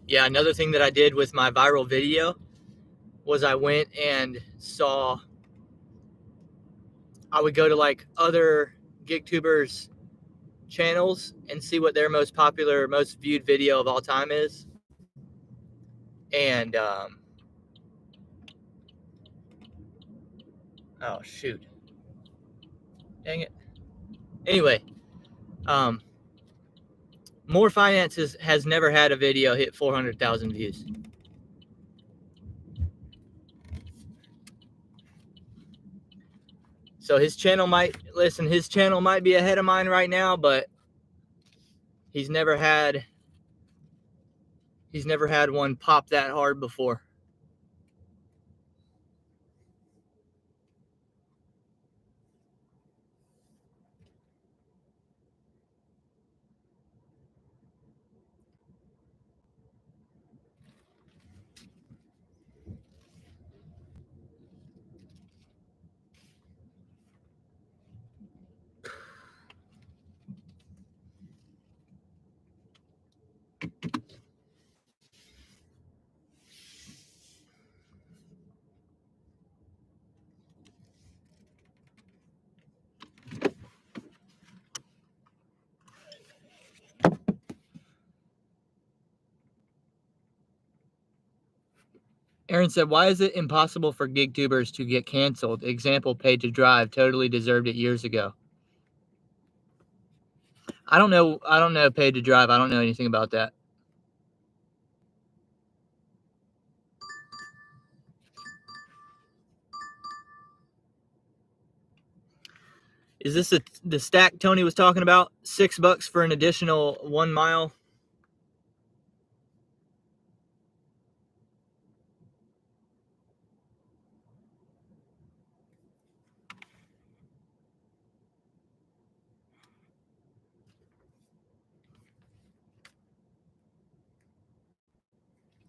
Yeah, another thing that I did with my viral video was I went and I would go to like other GigTubers channels and see what their most popular, most viewed video of all time is. And, oh shoot. Dang it. Anyway, More Finances has never had a video hit 400,000 views. So his channel might be ahead of mine right now, but he's never had one pop that hard before. Aaron said, why is it impossible for GigTubers to get canceled? Example, Paid to Drive totally deserved it years ago. I don't know Paid to Drive. I don't know anything about that. Is this the stack Tony was talking about? $6 for an additional 1 mile?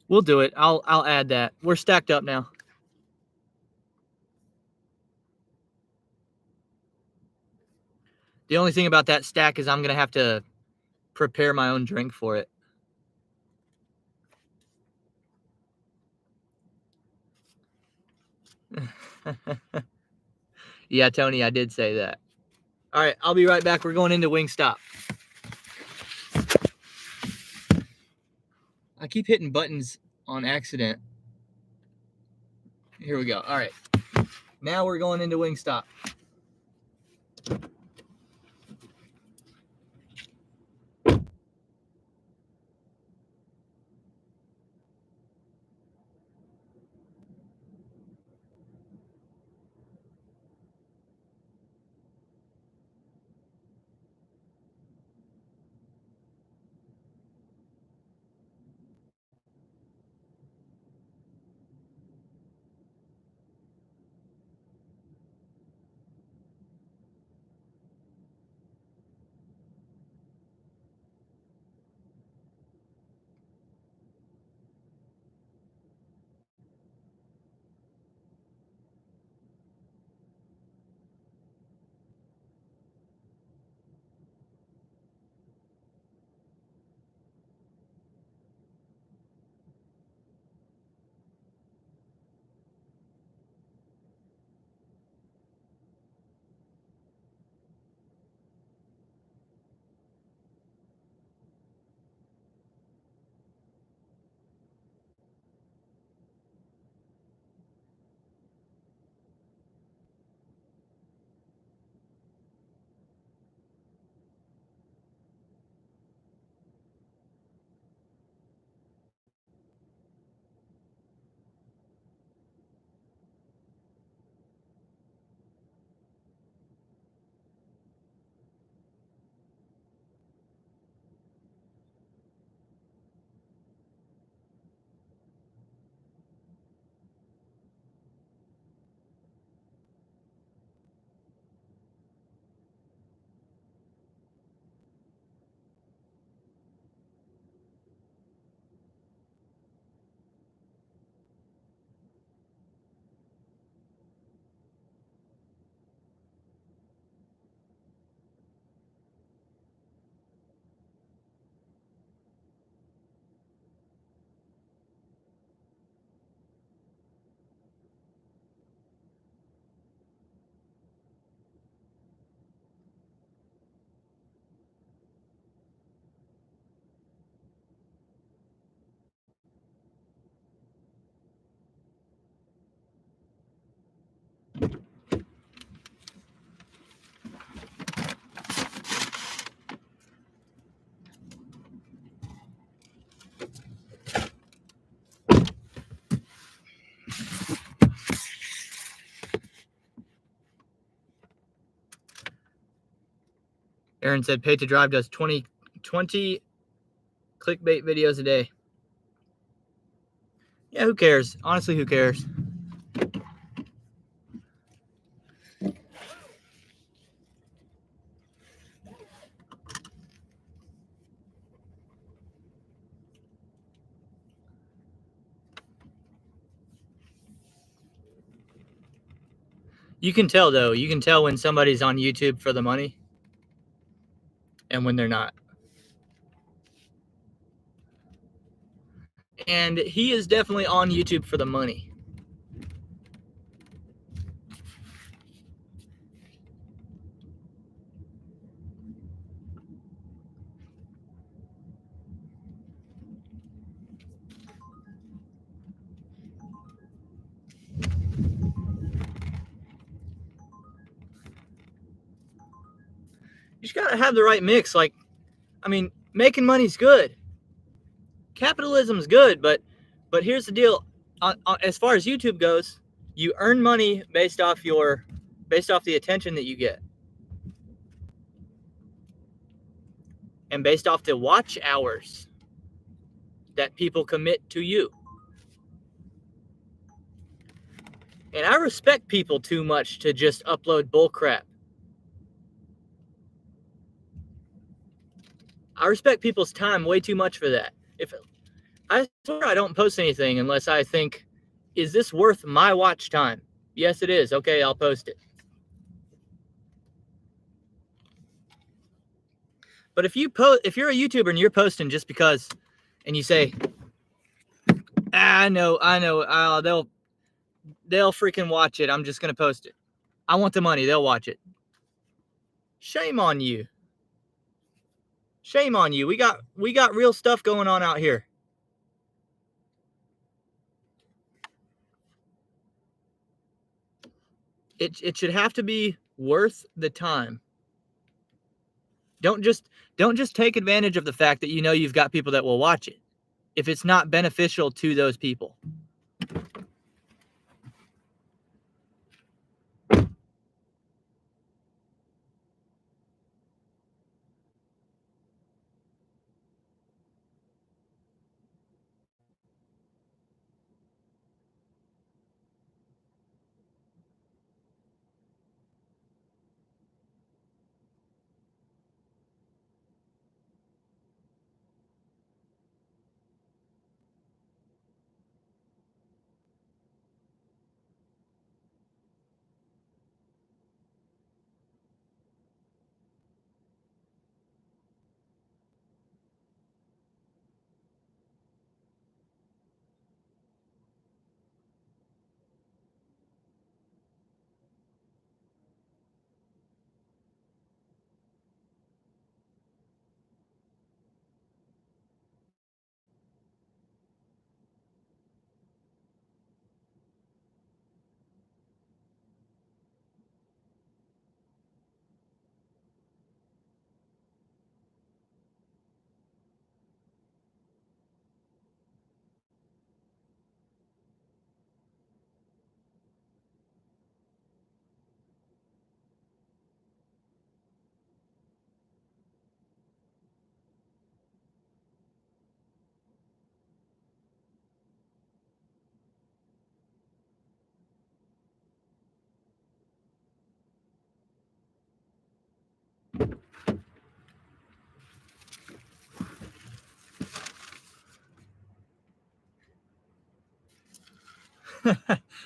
We'll do it. I'll add that. We're stacked up now. The only thing about that stack is I'm going to have to prepare my own drink for it. Yeah, Tony, I did say that. All right, I'll be right back. We're going into Wingstop. I keep hitting buttons on accident. Here we go. All right. Now we're going into Wingstop. Aaron said Pay to Drive does 20 clickbait videos a day. Yeah, who cares? Honestly, who cares? You can tell, though. You can tell when somebody's on YouTube for the money and when they're not. And he is definitely on YouTube for the money. You just gotta have the right mix. Like, I mean, making money's good. Capitalism's good, but here's the deal. As far as YouTube goes, you earn money based off the attention that you get, and based off the watch hours that people commit to you. And I respect people too much to just upload bullcrap. I respect people's time way too much for that. I swear I don't post anything unless I think, is this worth my watch time? Yes, it is. Okay, I'll post it. But if you're a YouTuber and you're posting just because, and you say, I know, they'll freaking watch it. I'm just gonna post it. I want the money. They'll watch it. Shame on you. Shame on you. We got real stuff going on out here. It should have to be worth the time. Don't just take advantage of the fact that you know you've got people that will watch it if it's not beneficial to those people.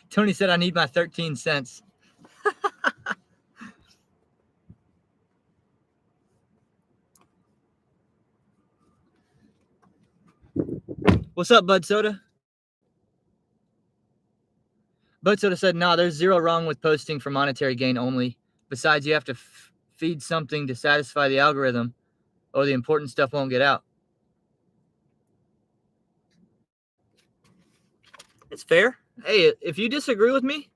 Tony said I need my 13 cents. What's up, Bud Soda? Bud Soda said, "No, there's zero wrong with posting for monetary gain only. Besides, you have to feed something to satisfy the algorithm, or the important stuff won't get out." It's fair. Hey, if you disagree with me,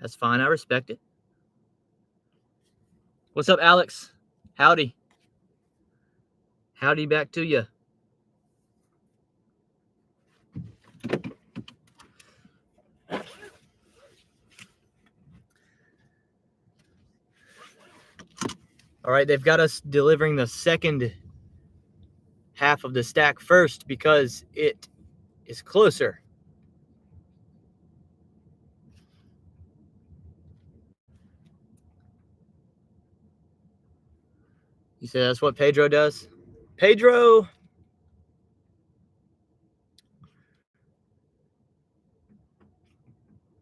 that's fine. I respect it. What's up, Alex? Howdy. Howdy back to you. All right, they've got us delivering the second half of the stack first because it is closer. You say that's what Pedro does? Pedro,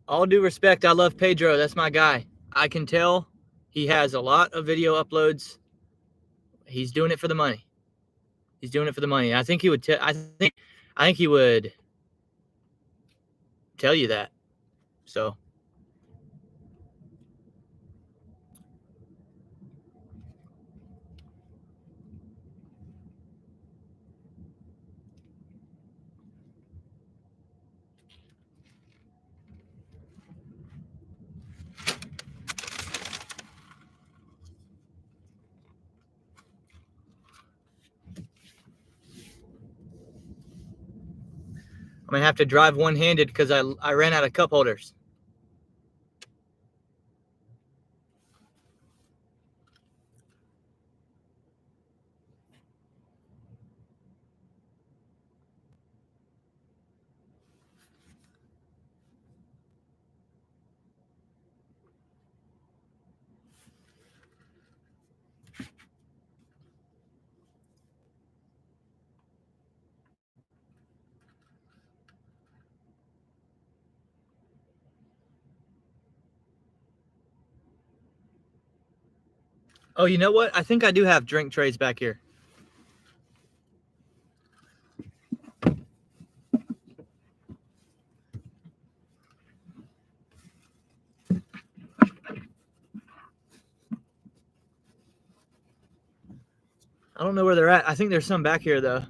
all due respect, I love Pedro. That's my guy. I can tell he has a lot of video uploads. He's doing it for the money. He's doing it for the money. I think he would I think he would tell you that. So I'm gonna have to drive one-handed because I ran out of cup holders. Oh, you know what? I think I do have drink trays back here. I don't know where they're at. I think there's some back here, though.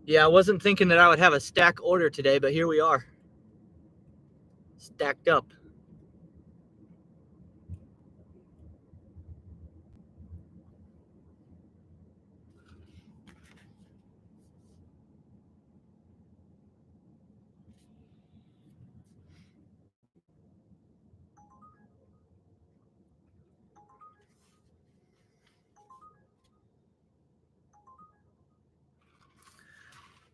Yeah, I wasn't thinking that I would have a stack order today, but here we are. Stacked up.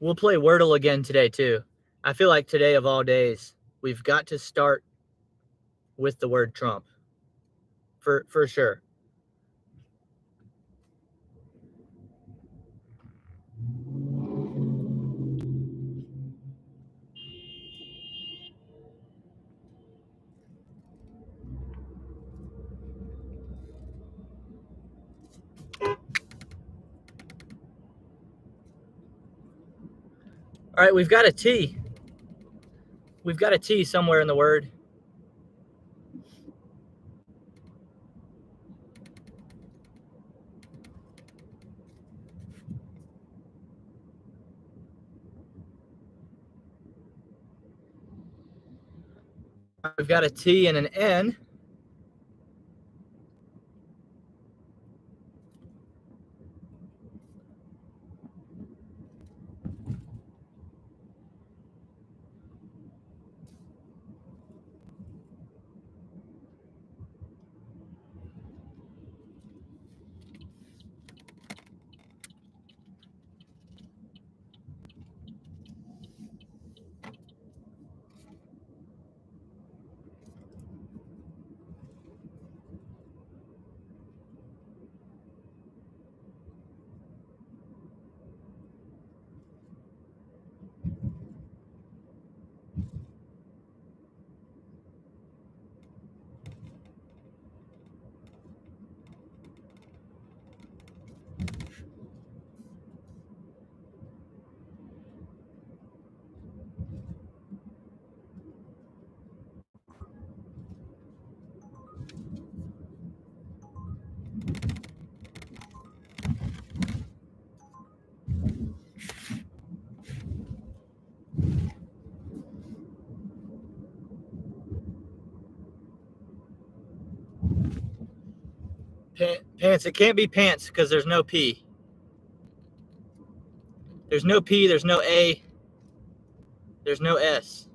We'll play Wordle again today, too. I feel like today of all days, we've got to start with the word Trump. For sure. All right, we've got a T. We've got a T somewhere in the word. We've got a T and an N. Pants. It can't be pants because there's no P. There's no P, there's no A, there's no S.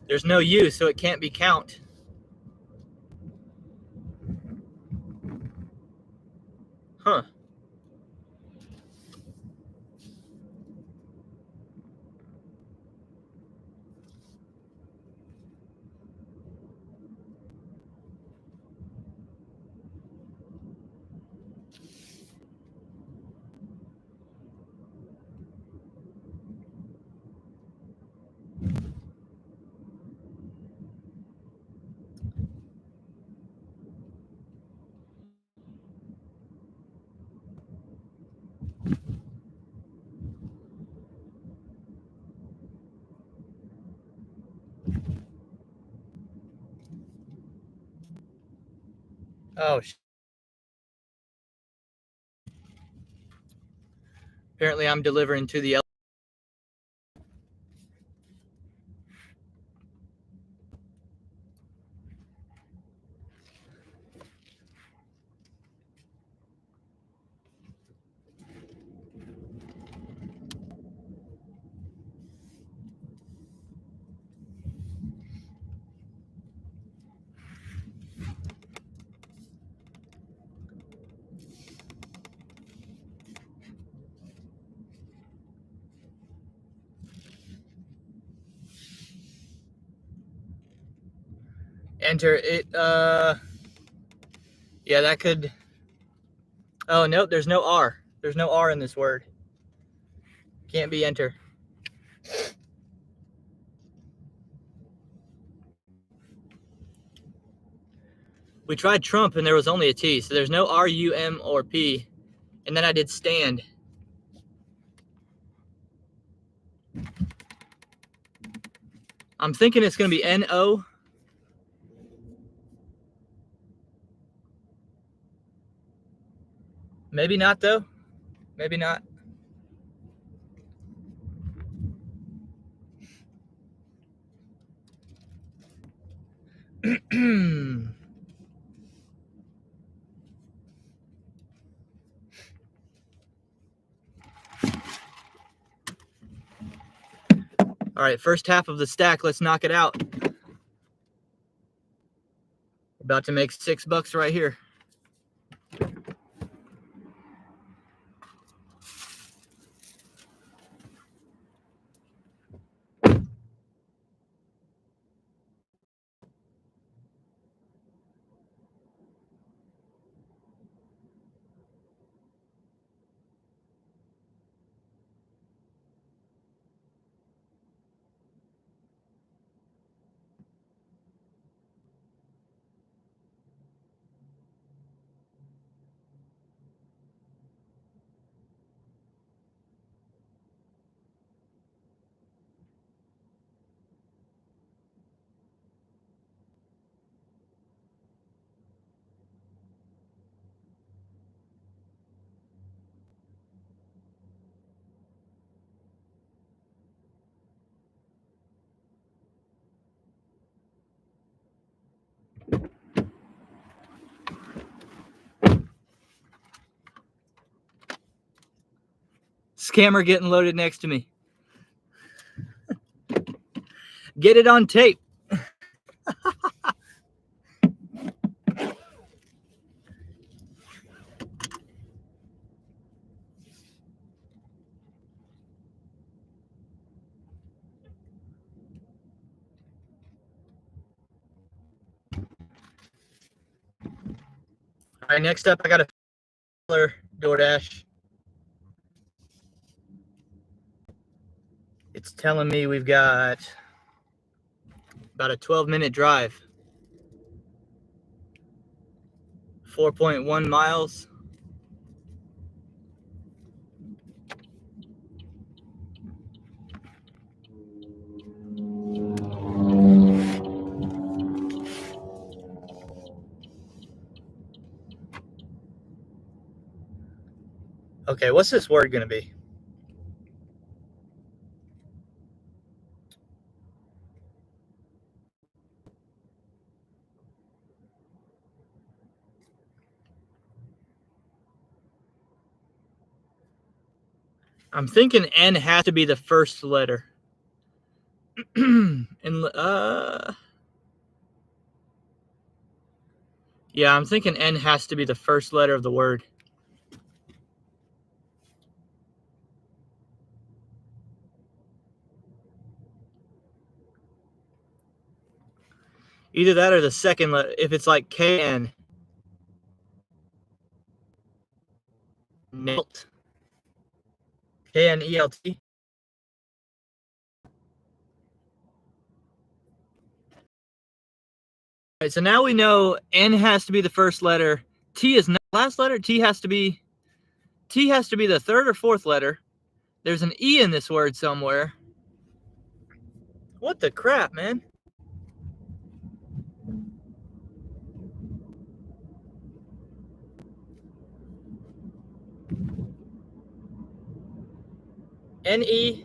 There's no U, so it can't be count. Huh. Oh, apparently I'm delivering to the Enter it. Yeah, that could. Oh, nope, there's no R. There's no R in this word. Can't be enter. We tried Trump and there was only a T, so there's no R, U, M, or P. And then I did stand. I'm thinking it's going to be N-O. Maybe not, though. Maybe not. All right, first half of the stack. Let's knock it out. About to make $6 right here. Scammer getting loaded next to me. Get it on tape. All right, next up, I got a DoorDash. It's telling me we've got about a 12-minute drive. 4.1 miles. Okay, what's this word going to be? I'm thinking N has to be the first letter. And yeah, I'm thinking N has to be the first letter of the word. Either that or the second letter. If it's like KN. Knelt. KNELT. All right, so now we know N has to be the first letter. T is not the last letter. T has to be the third or fourth letter. There's an E in this word somewhere. What the crap, man? N-E.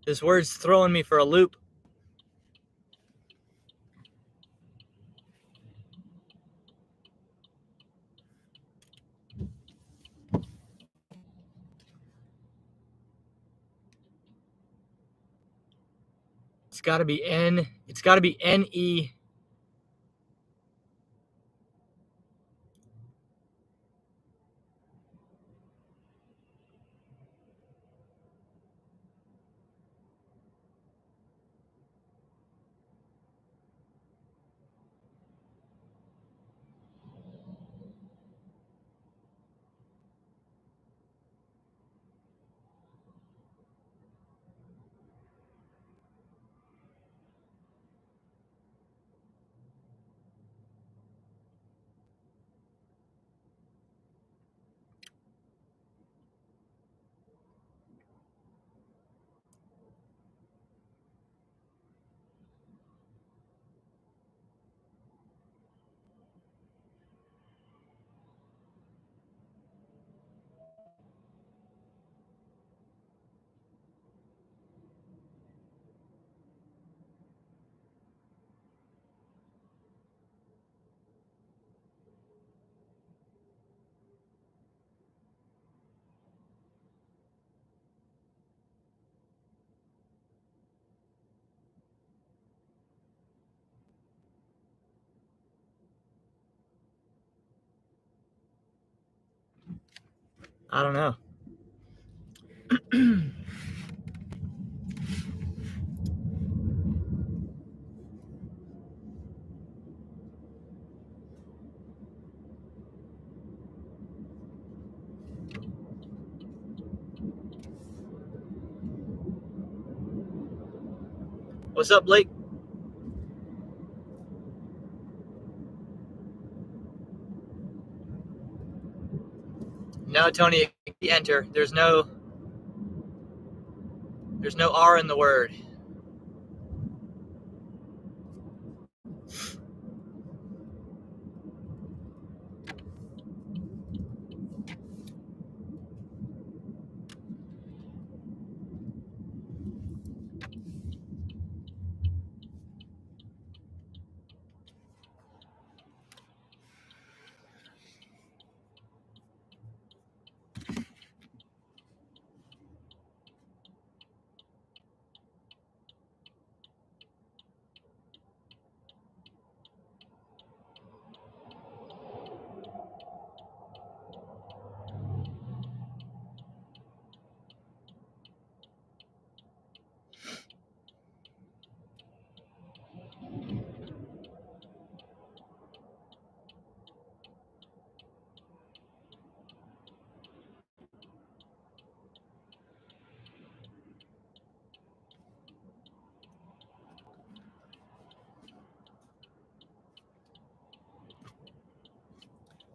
This word's throwing me for a loop. It's got to be N. It's got to be N-E. I don't know. What's up, Blake? No, Tony, enter. There's no R in the word.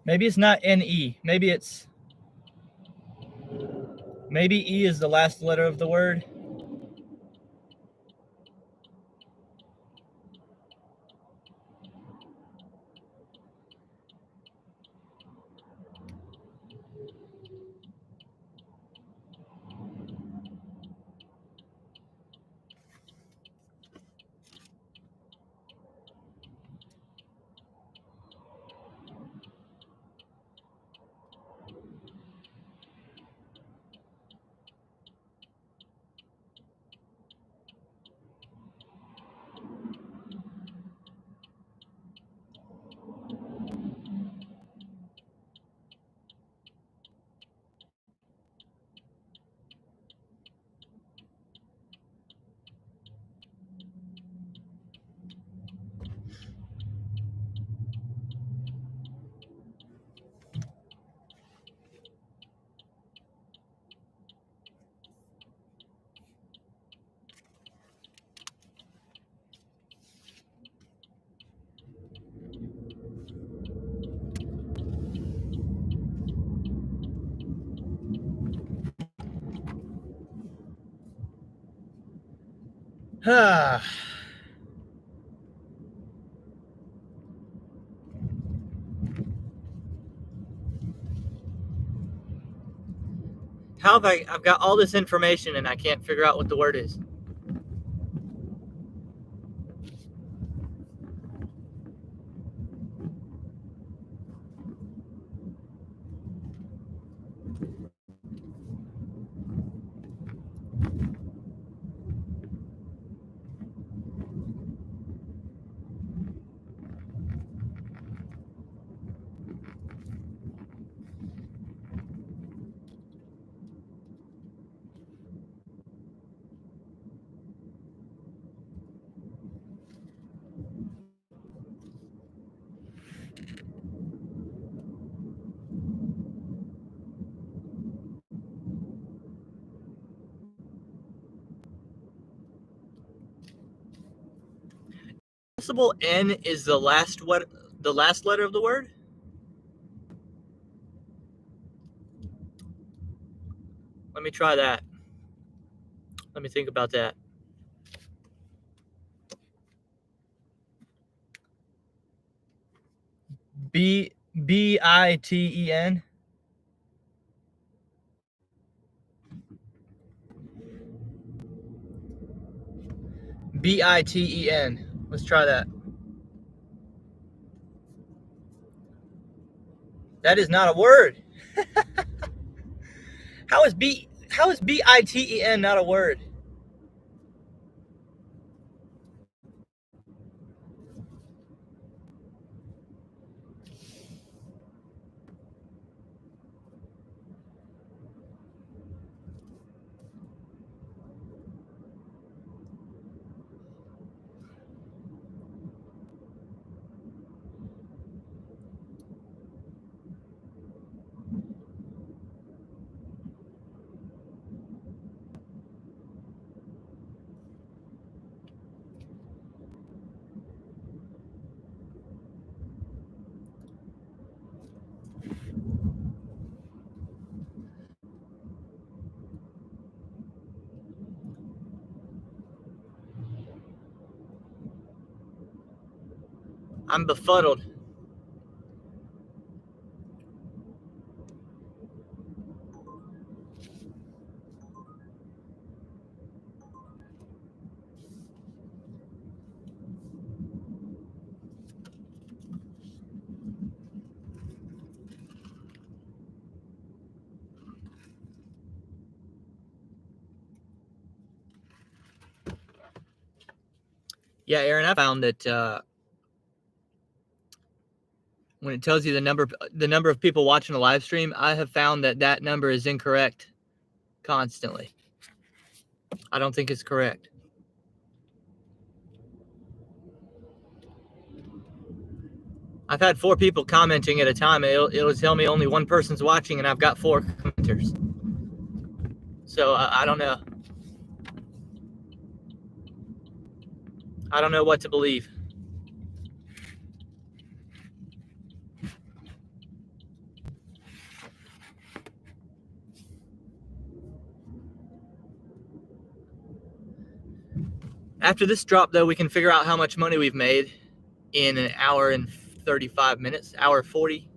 Maybe it's not N-E. Maybe E is the last letter of the word. How have I've got all this information and I can't figure out what the word is. possible N is the last letter of the word? Let me try that. Let me think about that. Biten. Biten. Let's try that. That is not a word. How is biten not a word? I'm befuddled. Yeah, Aaron, I found that when it tells you the number of people watching a live stream, I have found that number is incorrect constantly. I don't think it's correct. I've had 4 people commenting at a time. It'll tell me only one person's watching, and I've got 4 commenters. So I don't know. I don't know what to believe. After this drop, though, we can figure out how much money we've made in an hour and 35 minutes, hour 40.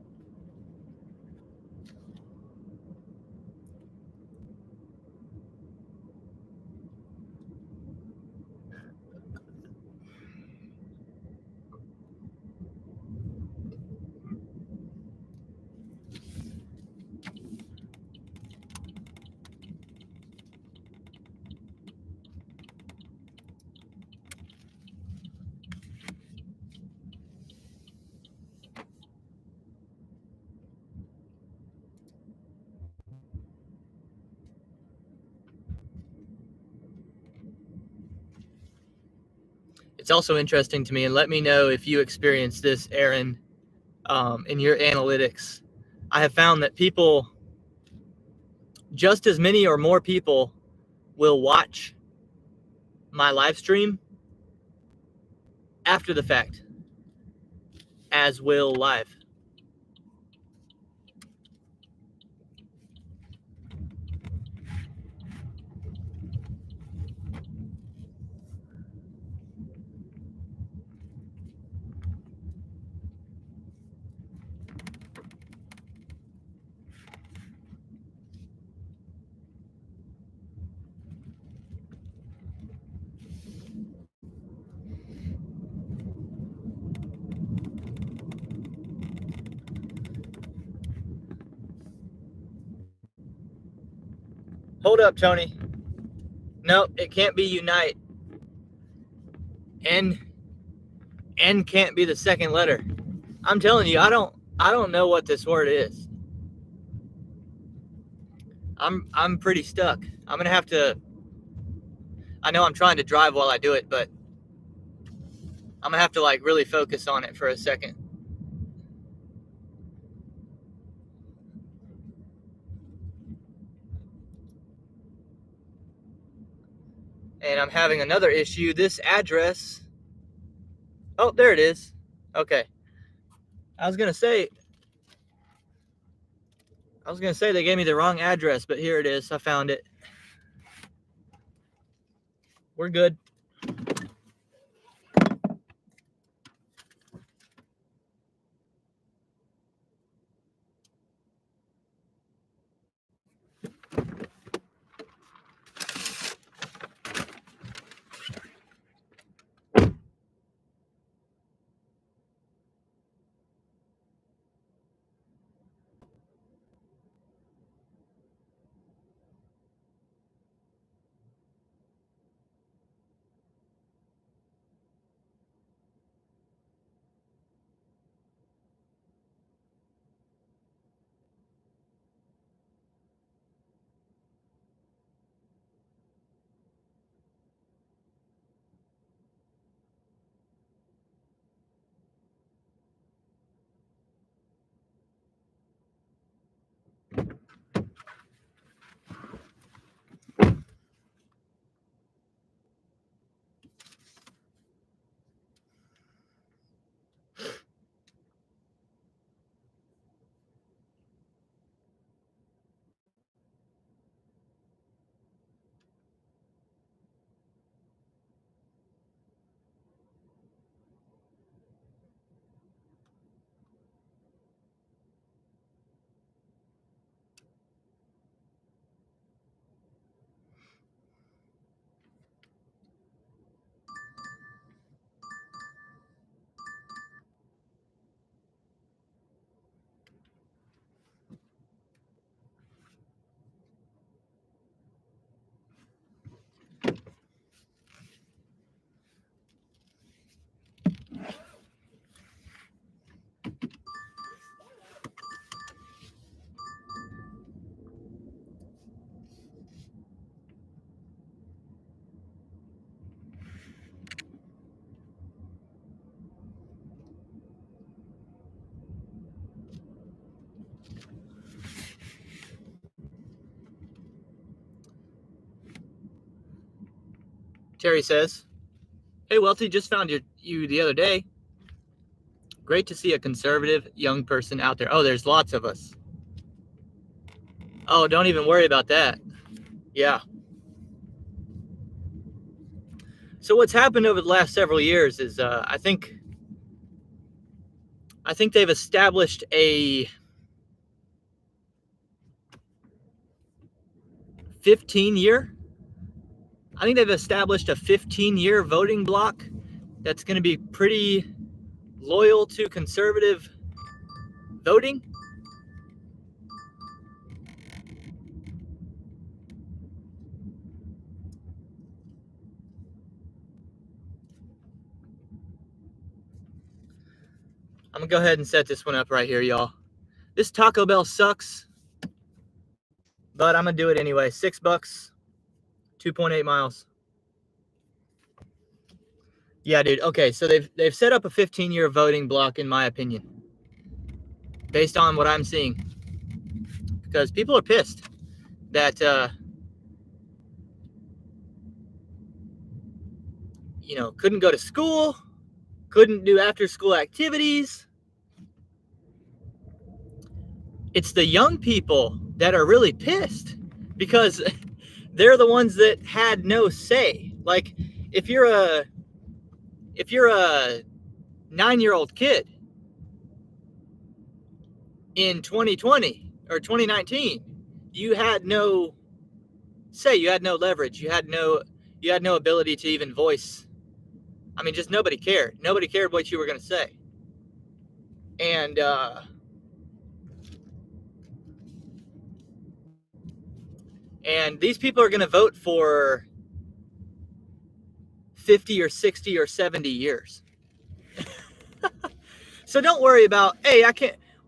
It's also interesting to me, and let me know if you experience this, Aaron, in your analytics. I have found that people, just as many or more people, will watch my live stream after the fact as will live. Hold up, Tony. No, it can't be unite. N can't be the second letter. I'm telling you, I don't know what this word is. I'm pretty stuck. I'm gonna have to. I know I'm trying to drive while I do it, but I'm gonna have to like really focus on it for a second. And I'm having another issue. This address Oh, there it is. Okay. I was gonna say they gave me the wrong address, but here it is. I found it. We're good. Terry says, "Hey, Welty, just found you the other day. Great to see a conservative young person out there. Oh, there's lots of us. Oh, don't even worry about that. Yeah. So what's happened over the last several years is I think they've established a 15-year. I think they've established a 15-year voting bloc that's going to be pretty loyal to conservative voting. I'm going to go ahead and set this one up right here, y'all. This Taco Bell sucks, but I'm going to do it anyway. $6, 2.8 miles. Yeah, dude. Okay, so they've set up a 15-year voting block, in my opinion, based on what I'm seeing, because people are pissed that couldn't go to school, couldn't do after-school activities. It's the young people that are really pissed because they're the ones that had no say. Like, if you're a 9-year-old kid in 2020 or 2019, you had no say, you had no leverage, you had no ability to even voice. I mean, just nobody cared. Nobody cared what you were going to say. And these people are going to vote for 50 or 60 or 70 years. So don't worry about, hey,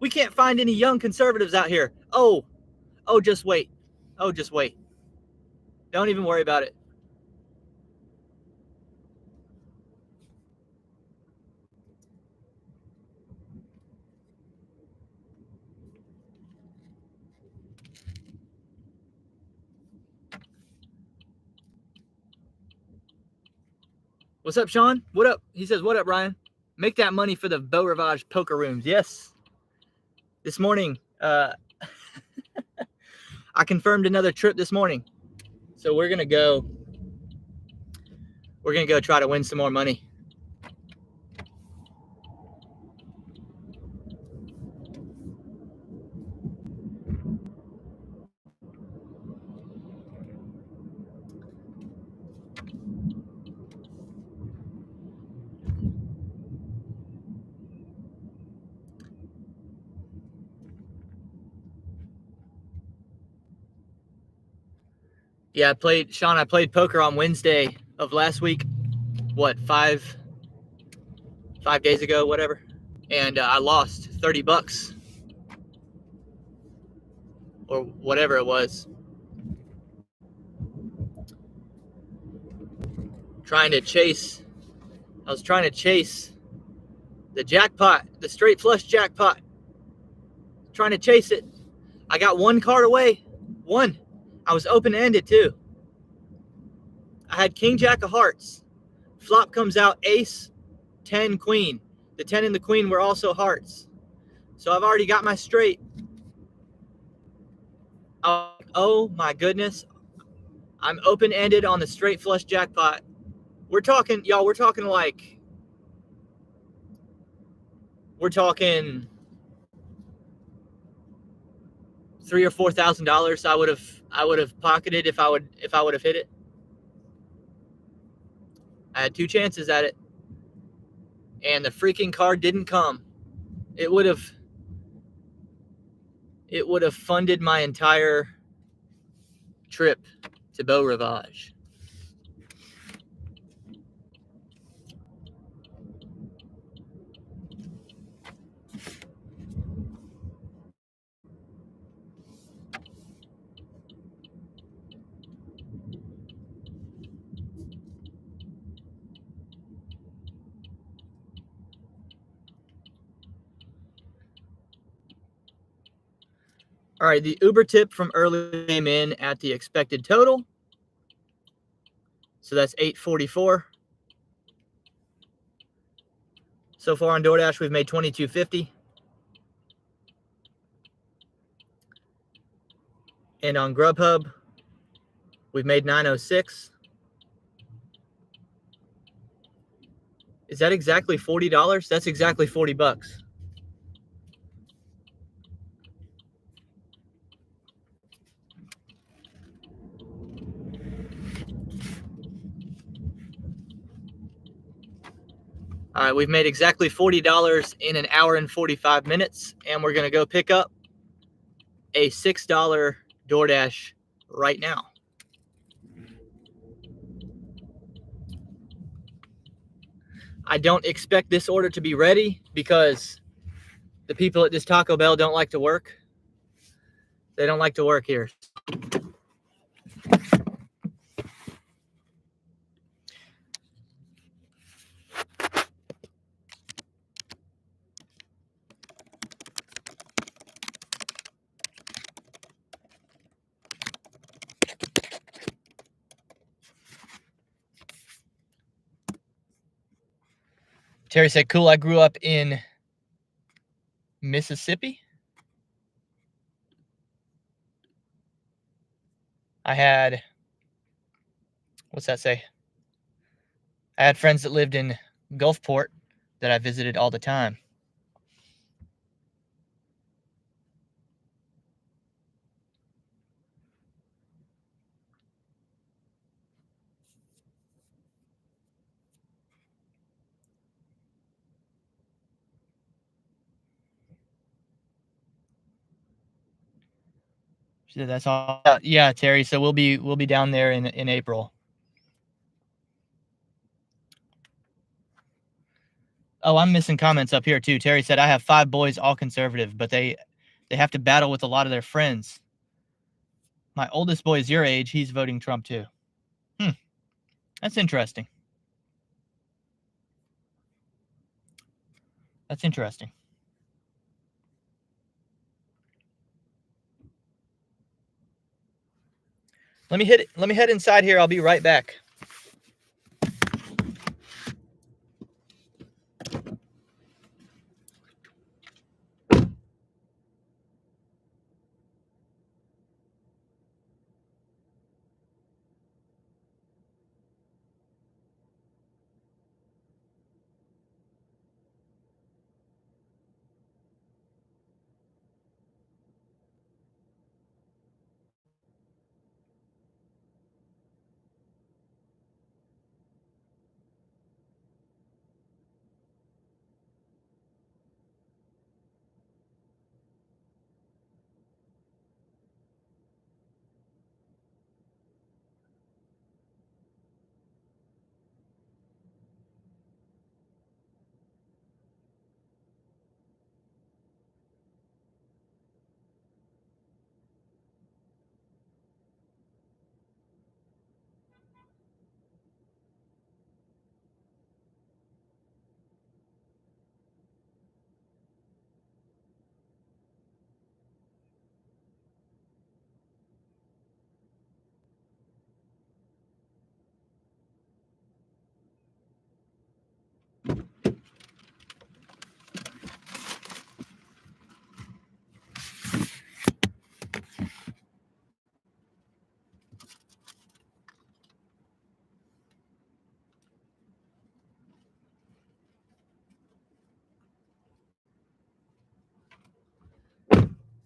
we can't find any young conservatives out here. Oh, just wait. Oh, just wait. Don't even worry about it. What's up, Sean? What up? He says, what up, Ryan? Make that money for the Beau Rivage poker rooms. Yes. This morning, I confirmed another trip this morning. So we're gonna go try to win some more money. Yeah, I played poker on Wednesday of last week. What, 5 days ago, whatever. And I lost $30 or whatever it was. I was trying to chase the jackpot, the straight flush jackpot. Trying to chase it. I got one card away. One. I was open-ended too. I had King Jack of Hearts. Flop comes out Ace, 10, Queen. The 10 and the Queen were also hearts. So I've already got my straight. Oh my goodness. I'm open-ended on the straight flush jackpot. We're talking like, $3,000 or $4,000 I would have pocketed if I would have hit it. I had 2 chances at it. And the freaking card didn't come. It would have funded my entire trip to Beau Rivage. All right, the Uber tip from earlier came in at the expected total. So that's $8.44. So far on DoorDash, we've made $22.50. And on Grubhub, we've made $9.06. Is that exactly $40? That's exactly $40. All right, we've made exactly $40 in an hour and 45 minutes, and we're going to go pick up a $6 DoorDash right now. I don't expect this order to be ready because the people at this Taco Bell don't like to work. They don't like to work here. Terry said, cool, I grew up in Mississippi. I had, what's that say? I had friends that lived in Gulfport that I visited all the time. She said that's all. Yeah, Terry. So we'll be down there in April. Oh, I'm missing comments up here too. Terry said I have 5 boys, all conservative, but they have to battle with a lot of their friends. My oldest boy is your age. He's voting Trump too. That's interesting. That's interesting. Let me head inside here. I'll be right back.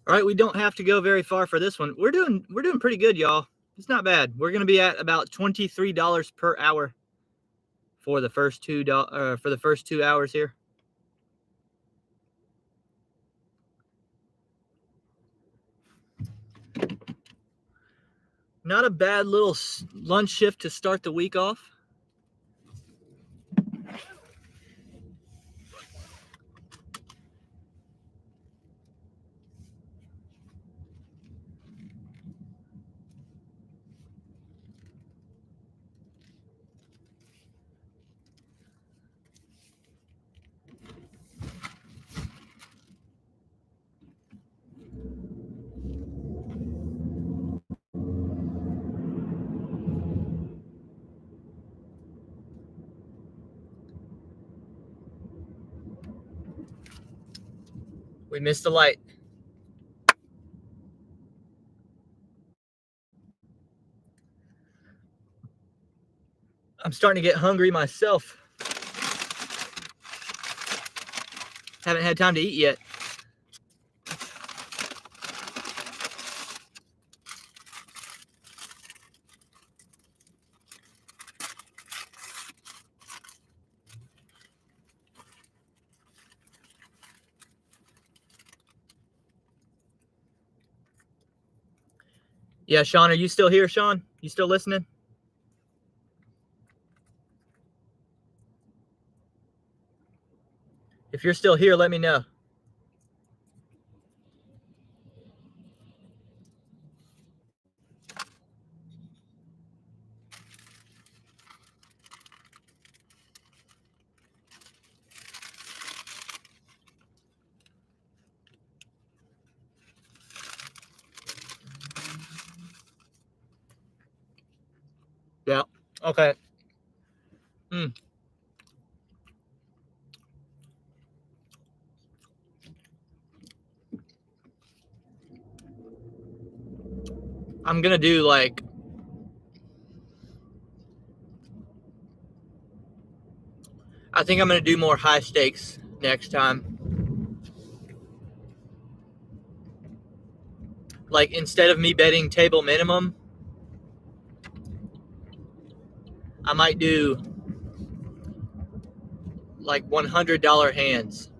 All right, we don't have to go very far for this one. We're doing pretty good, y'all. It's not bad. We're gonna be at about $23 per hour for the first 2 hours here. Not a bad little lunch shift to start the week off. We missed the light. I'm starting to get hungry myself. Haven't had time to eat yet. Yeah, Sean, are you still here, Sean? You still listening? If you're still here, let me know. Yeah. Okay. I'm gonna do like I think I'm gonna do more high stakes next time. Like instead of me betting table minimum, I might do like $100 hands.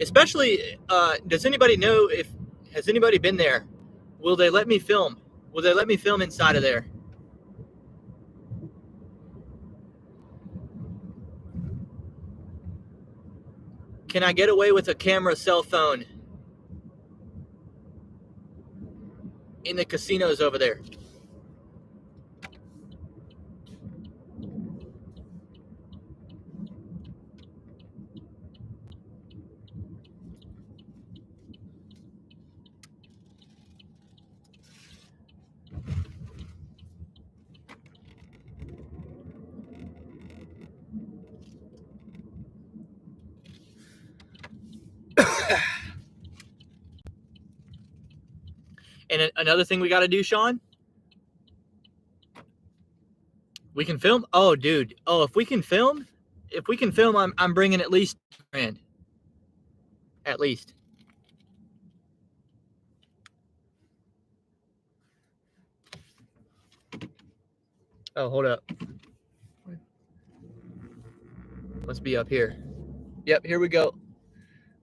Especially, does anybody know if has anybody been there? Will they let me film? Will they let me film inside of there? Can I get away with a camera cell phone in the casinos over there? And another thing we got to do, Sean, we can film. Oh, dude. Oh, if we can film, I'm bringing at least $2,000. At least. Oh, hold up. Let's be up here. Yep, here we go.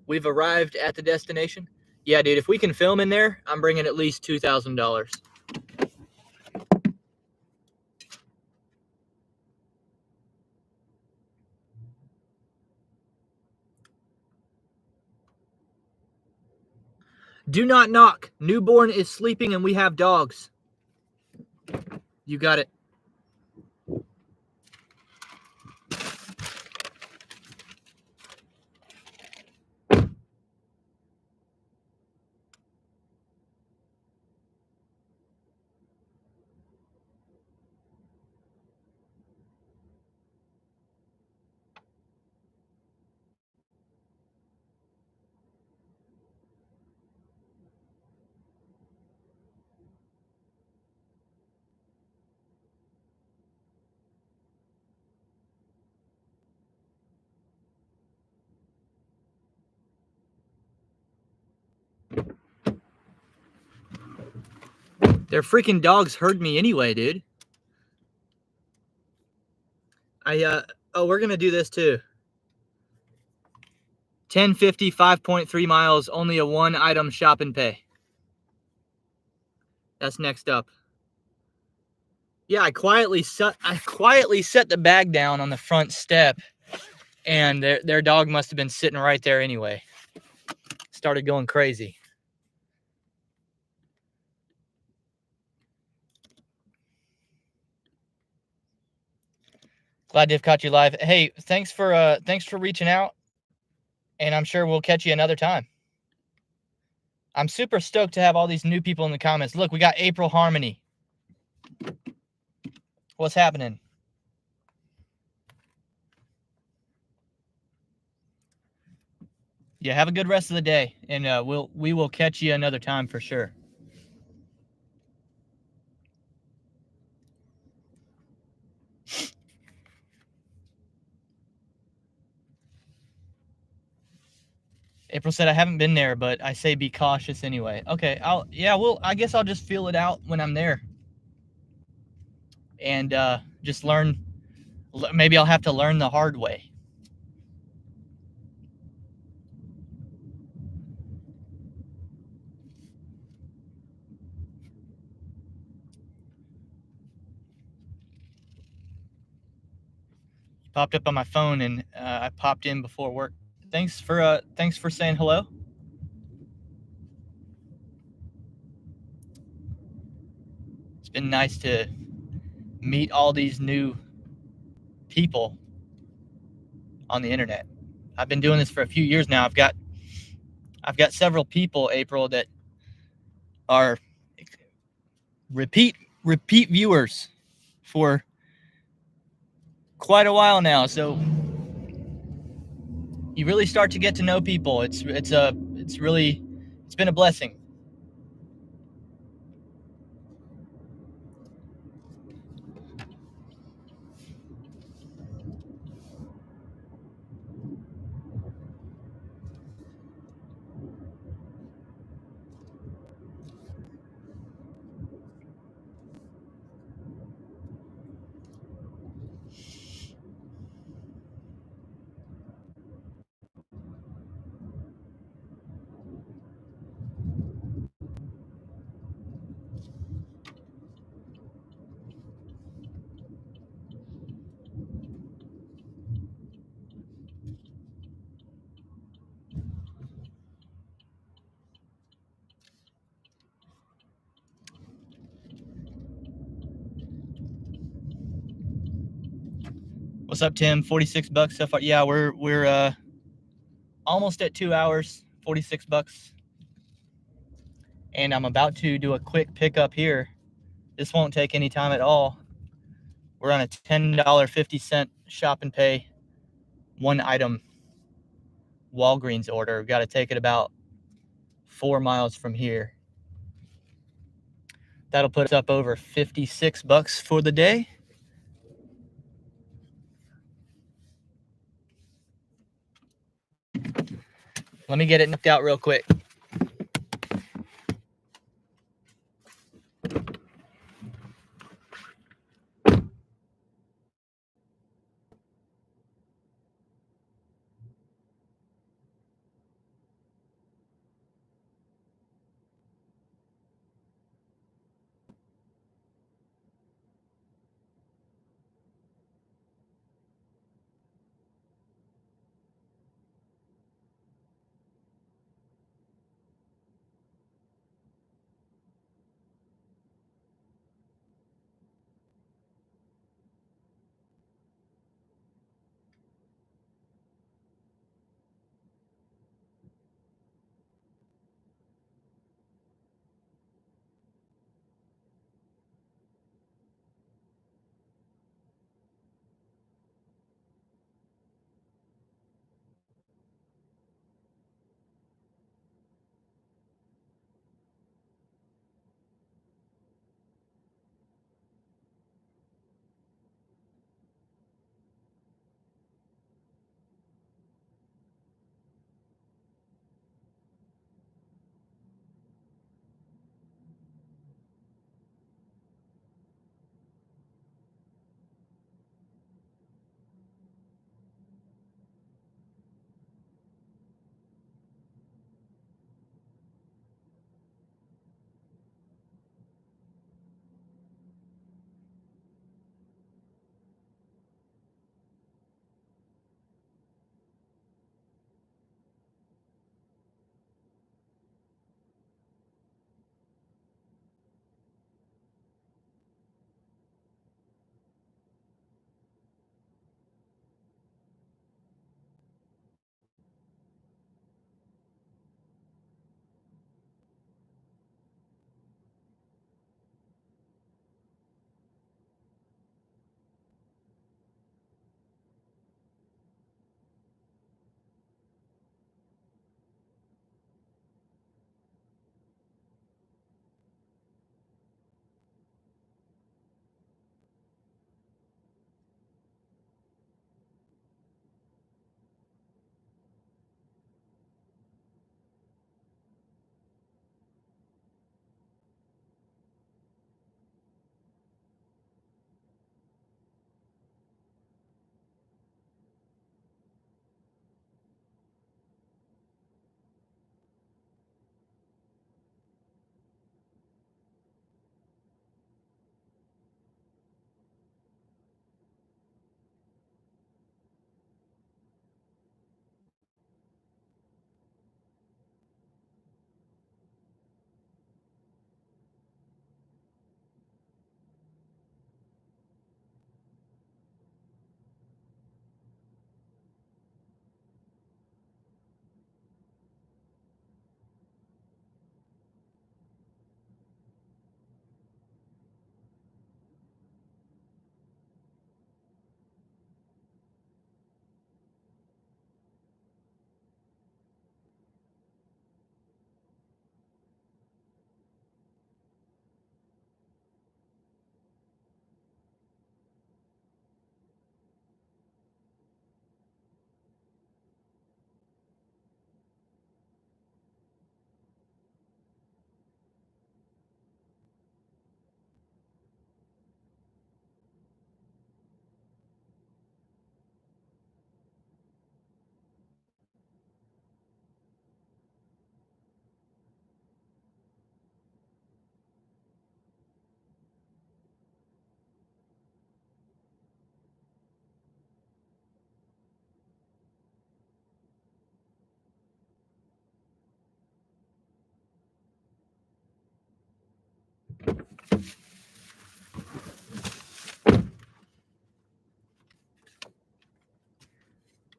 We've arrived at the destination. Yeah, dude, if we can film in there, I'm bringing at least $2,000. Do not knock. Newborn is sleeping and we have dogs. You got it. Their freaking dogs heard me anyway, dude. Oh, we're gonna do this too. 1050, 5.3 miles, only a 1-item shop and pay. That's next up. Yeah, I quietly set the bag down on the front step, and their dog must have been sitting right there anyway. Started going crazy. Glad to have caught you live. Hey, thanks for reaching out, and I'm sure we'll catch you another time. I'm super stoked to have all these new people in the comments. Look, we got April Harmony. What's happening? Yeah, have a good rest of the day, and we will catch you another time for sure. April said I haven't been there, but I say be cautious anyway. Okay, I guess I'll just feel it out when I'm there, and just learn. Maybe I'll have to learn the hard way. Popped up on my phone, and I popped in before work. Thanks for saying hello. It's been nice to meet all these new people on the internet. I've been doing this for a few years now. I've got several people, April, that are repeat viewers for quite a while now. So you really start to get to know people. It's been a blessing. What's up, Tim? 46 bucks so far. Yeah, we're almost at 2 hours, 46 bucks. And I'm about to do a quick pickup here. This won't take any time at all. We're on a $10.50 shop and pay 1-item Walgreens order. We've got to take it about 4 miles from here. That'll put us up over 56 bucks for the day. Let me get it knocked out real quick.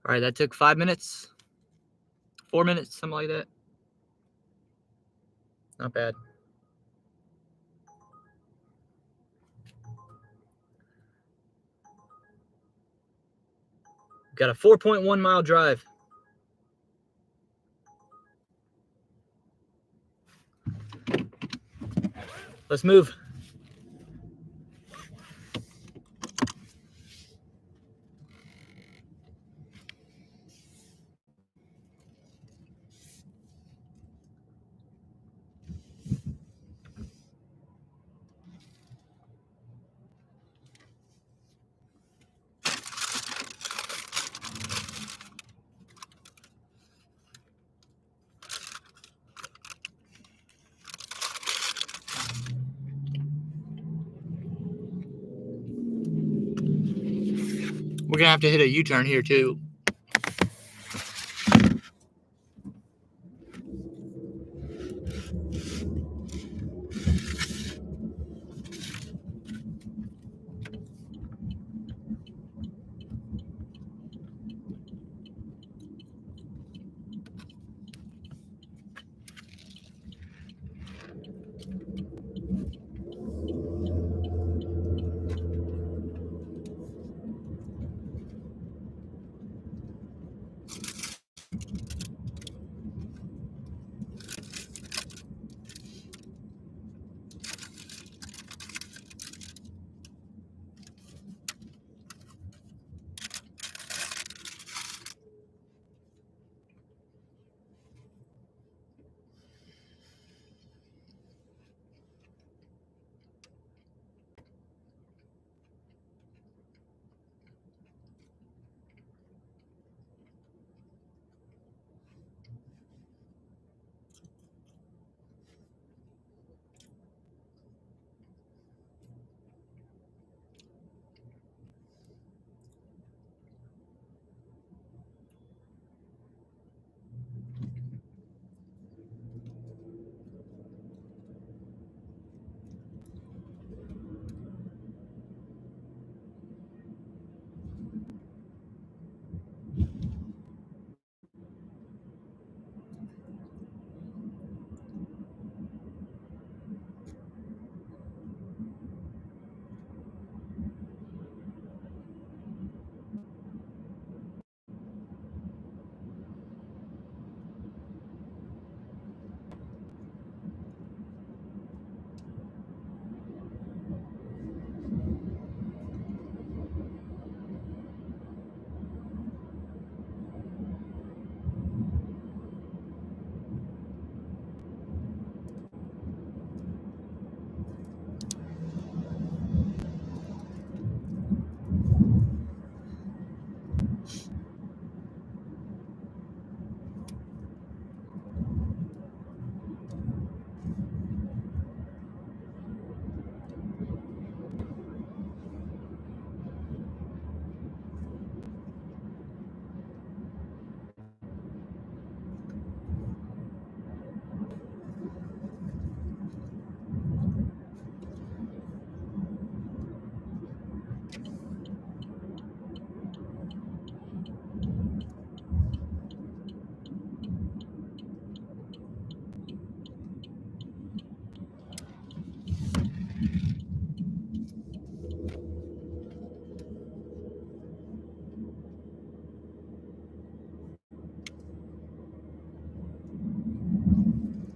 All right, that took 5 minutes, 4 minutes, something like that. Not bad. Got a 4.1 mile drive. Let's move. We're gonna have to hit a U-turn here too.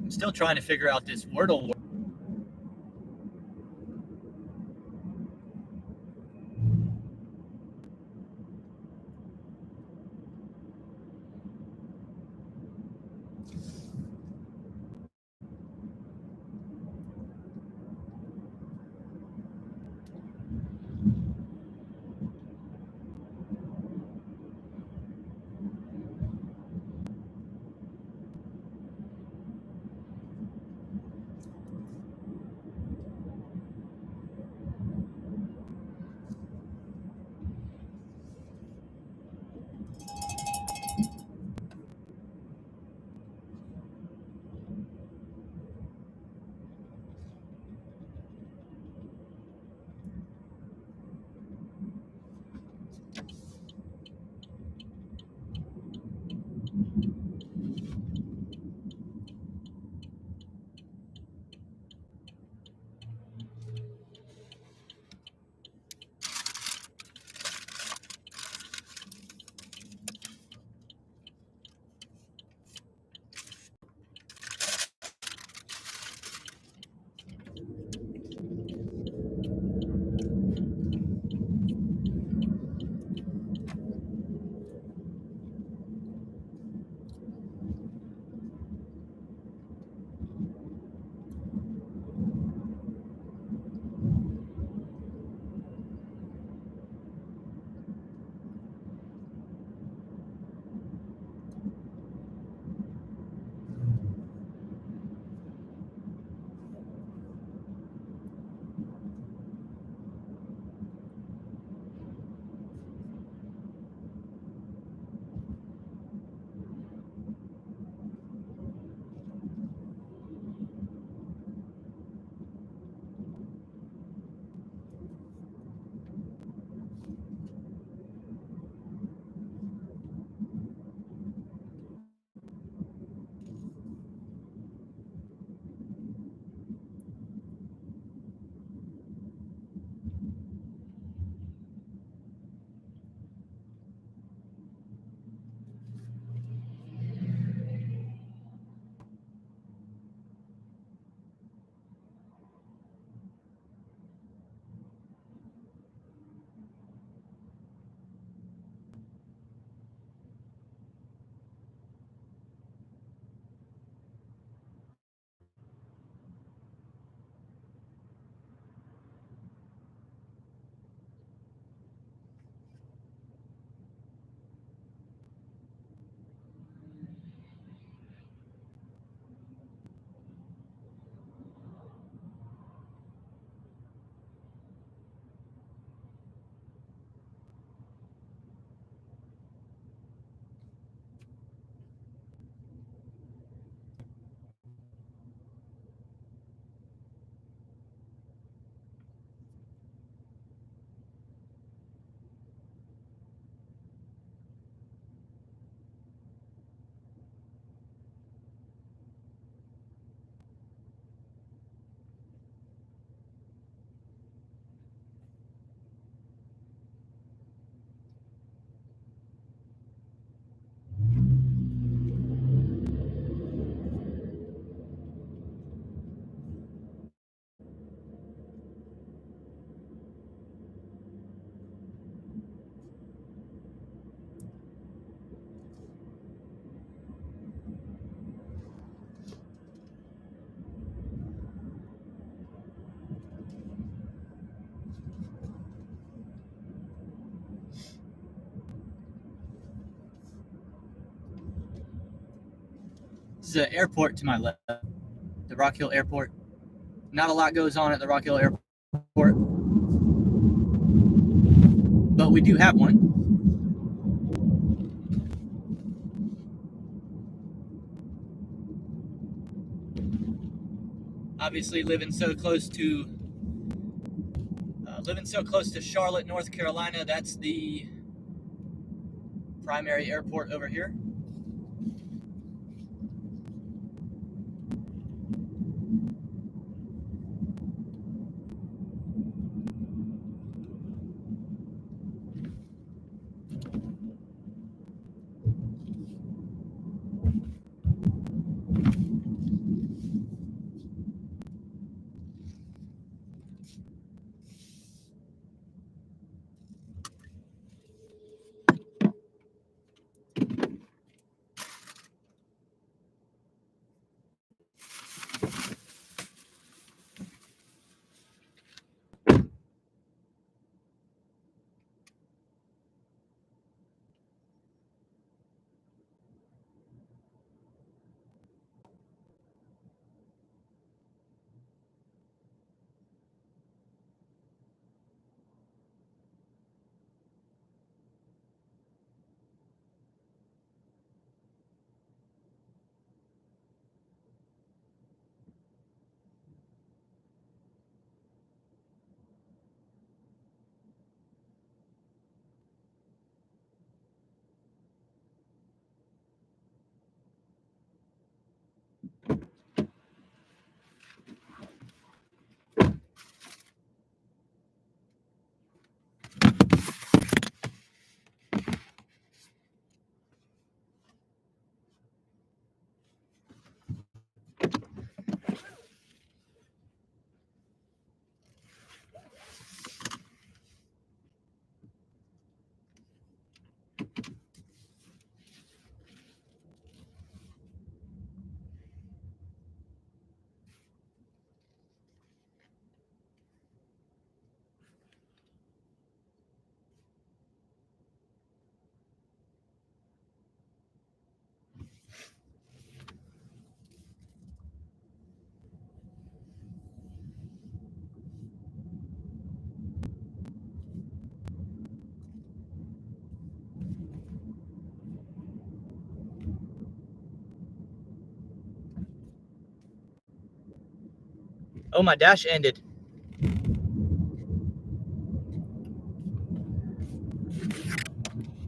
I'm still trying to figure out this Wordle. the airport to my left, the Rock Hill Airport. Not a lot goes on at the Rock Hill Airport, but we do have one. Obviously, living so close to Charlotte, North Carolina, that's the primary airport over here. Oh, my dash ended.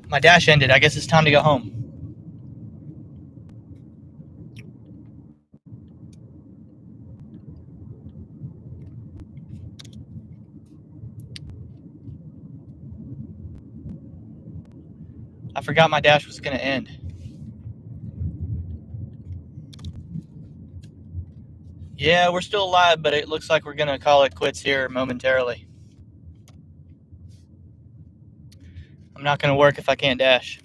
My dash ended. I guess it's time to go home. I forgot my dash was going to end. Yeah, we're still alive, but it looks like we're going to call it quits here momentarily. I'm not going to work if I can't dash.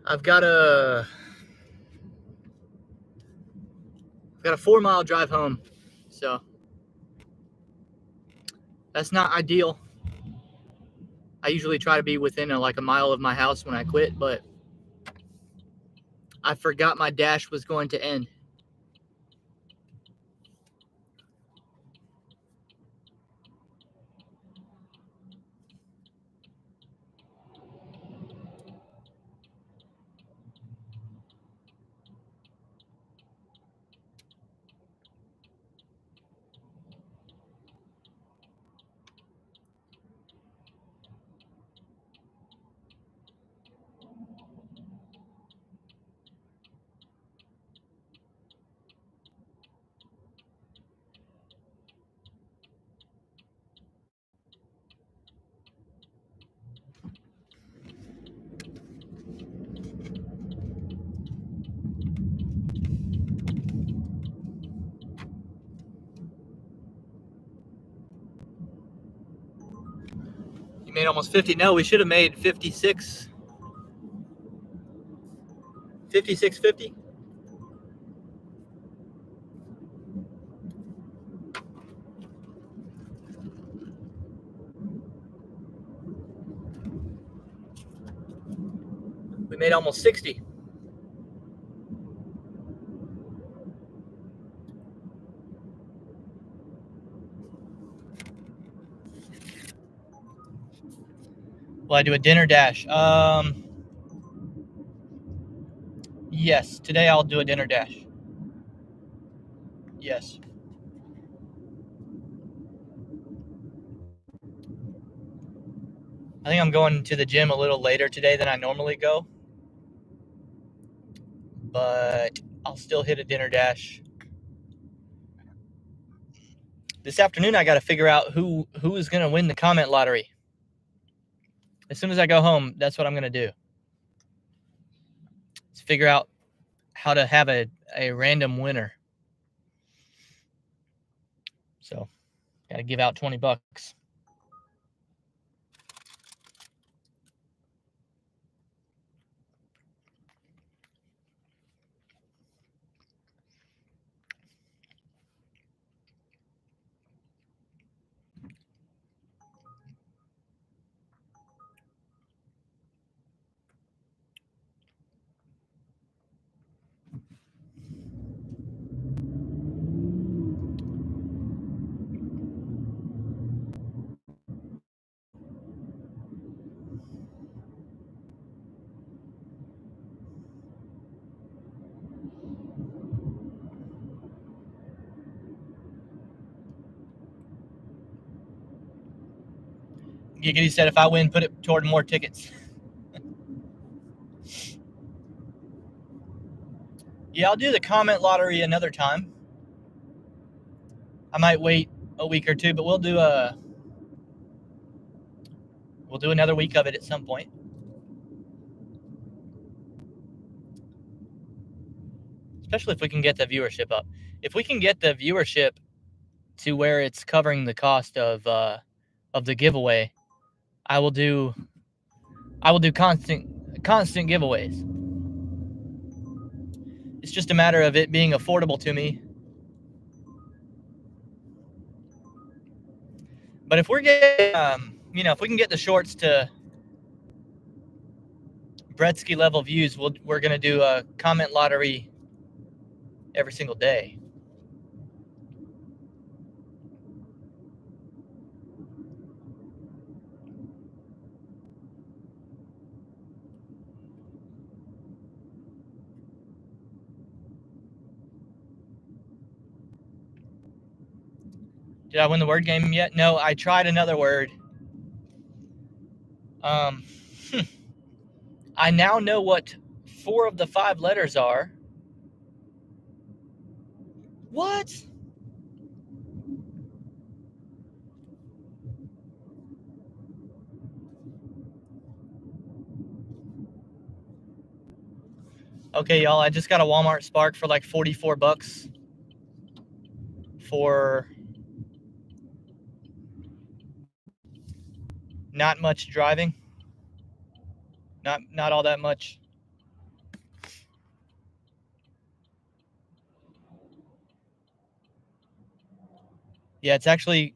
I've got a 4-mile drive home, so that's not ideal. I usually try to be within like a mile of my house when I quit, but I forgot my dash was going to end. made almost 50. No, we should have made 56. 56.50. We made almost 60. Will I do a dinner dash? Yes. Today I'll do a dinner dash. Yes. I think I'm going to the gym a little later today than I normally go, but I'll still hit a dinner dash. This afternoon I got to figure out who is going to win the comment lottery. As soon as I go home, that's what I'm going to do. Is figure out how to have a random winner. So, got to give out $20. Giggity said if I win, put it toward more tickets. Yeah, I'll do the comment lottery another time. I might wait a week or two, but we'll do another week of it at some point. Especially if we can get the viewership up. If we can get the viewership to where it's covering the cost of the giveaway, I will do constant giveaways. It's just a matter of it being affordable to me. But if we're getting, if we can get the shorts to Bretsky level views, we're gonna do a comment lottery every single day. Did I win the word game yet? No, I tried another word. I now know what 4 of the 5 letters are. What? Okay, y'all, I just got a Walmart Spark for like $44 for not much driving. Not all that much. Yeah, it's actually,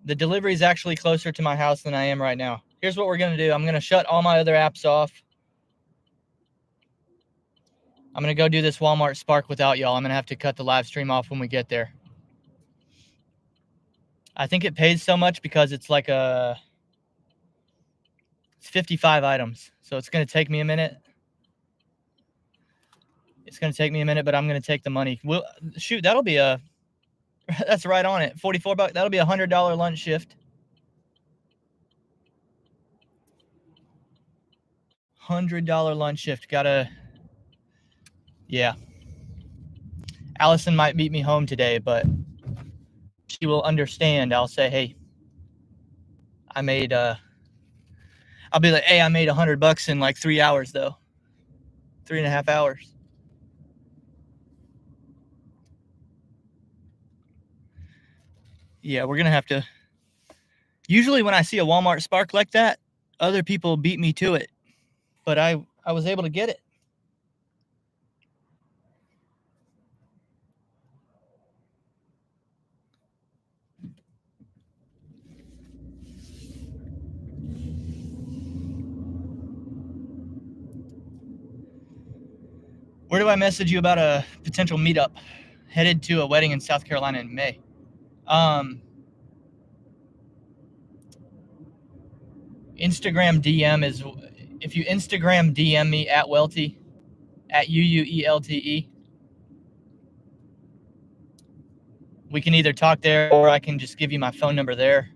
the delivery is actually closer to my house than I am right now. Here's what we're going to do. I'm going to shut all my other apps off. I'm going to go do this Walmart Spark without y'all. I'm going to have to cut the live stream off when we get there. I think it pays so much because it's like it's 55 items. So it's going to take me a minute. It's going to take me a minute, but I'm going to take the money. Shoot, that'll be that's right on it. $44. That'll be a $100 lunch shift. $100 lunch shift. Yeah. Allison might beat me home today, but she will understand. I'll say, hey, I'll be like, hey, I made $100 in like 3 hours though. 3.5 hours. Yeah, we're going to have to Usually when I see a Walmart Spark like that, other people beat me to it, but I was able to get it. Where do I message you about a potential meetup? Headed to a wedding in South Carolina in May. Instagram DM is, if you Instagram DM me at Welty, at UUELTE, we can either talk there or I can just give you my phone number there.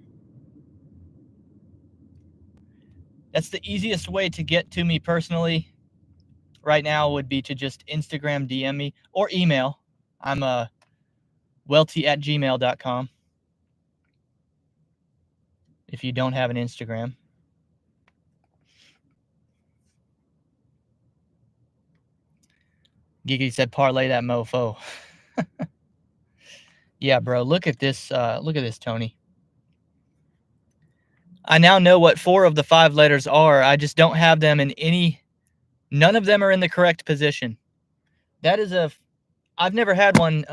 That's the easiest way to get to me personally right now would be to just Instagram DM me or email. I'm welty@gmail.com if you don't have an Instagram. Gigi said parlay that mofo. Yeah, bro, look at this, Tony. I now know what 4 of the 5 letters are. I just don't have them in any, none of them are in the correct position. That is I've never had one,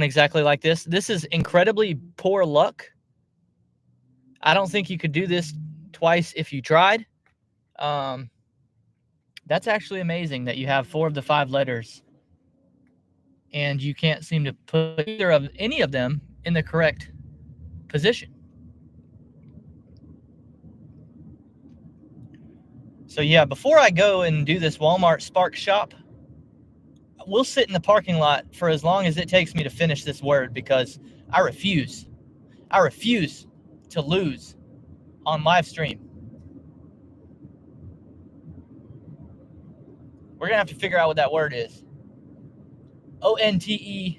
exactly like this. This is incredibly poor luck. I don't think you could do this twice if you tried. That's actually amazing that you have 4 of the 5 letters and you can't seem to put either of any of them in the correct position. So yeah, before I go and do this Walmart Spark shop, we'll sit in the parking lot for as long as it takes me to finish this word because I refuse to lose on live stream. We're gonna have to figure out what that word is. ONTE.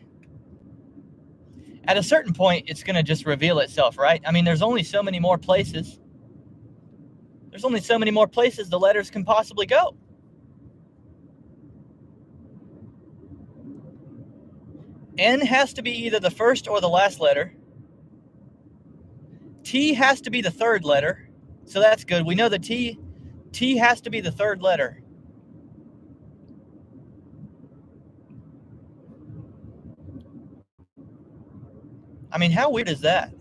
At a certain point, it's gonna just reveal itself, right? I mean, there's only so many more places. There's only so many more places the letters can possibly go. N has to be either the first or the last letter. T has to be the third letter. So that's good. We know the T has to be the third letter. I mean, how weird is that?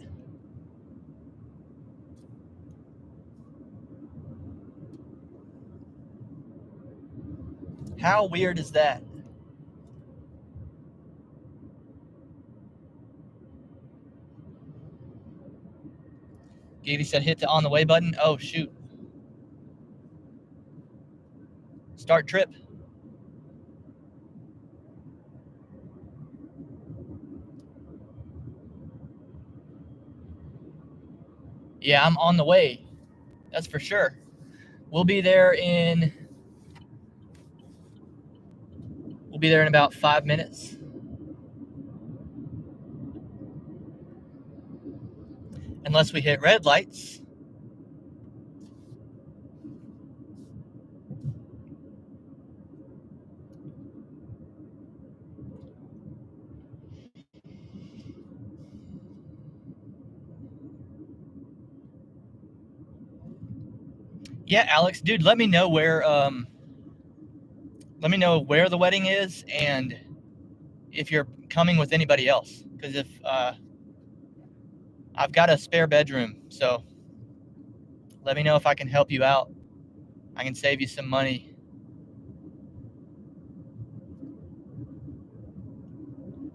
How weird is that? Gady said hit the on the way button. Oh, shoot. Start trip. Yeah, I'm on the way. That's for sure. We'll be there in about 5 minutes. Unless we hit red lights. Yeah, Alex, dude, let me know where the wedding is and if you're coming with anybody else. Because if I've got a spare bedroom, so let me know if I can help you out. I can save you some money.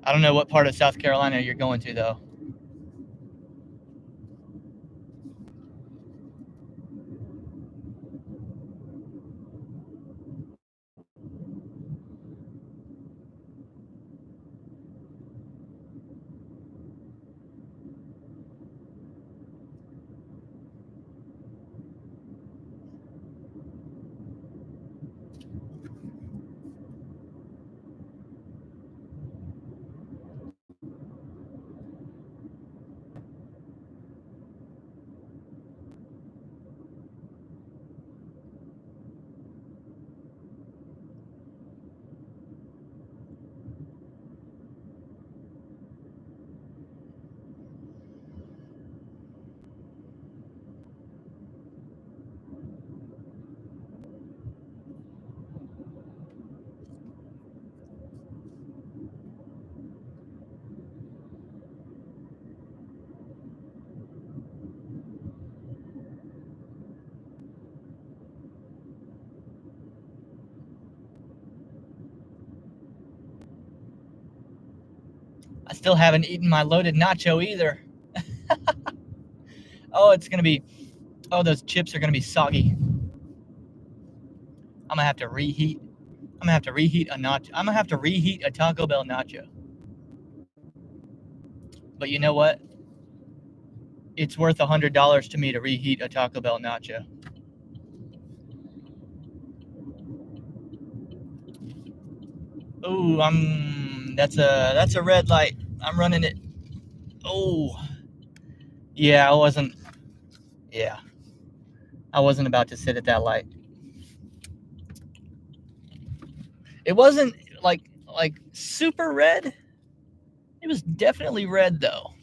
I don't know what part of South Carolina you're going to, though. I still haven't eaten my loaded nacho either. Oh, it's gonna be. Oh, those chips are gonna be soggy. I'm gonna have to reheat. I'm gonna have to reheat a nacho. I'm gonna have to reheat a Taco Bell nacho. But you know what? It's worth $100 to me to reheat a Taco Bell nacho. Oh, that's a red light. I'm running it. Oh, yeah, I wasn't about to sit at that light. It wasn't like super red. It was definitely red though,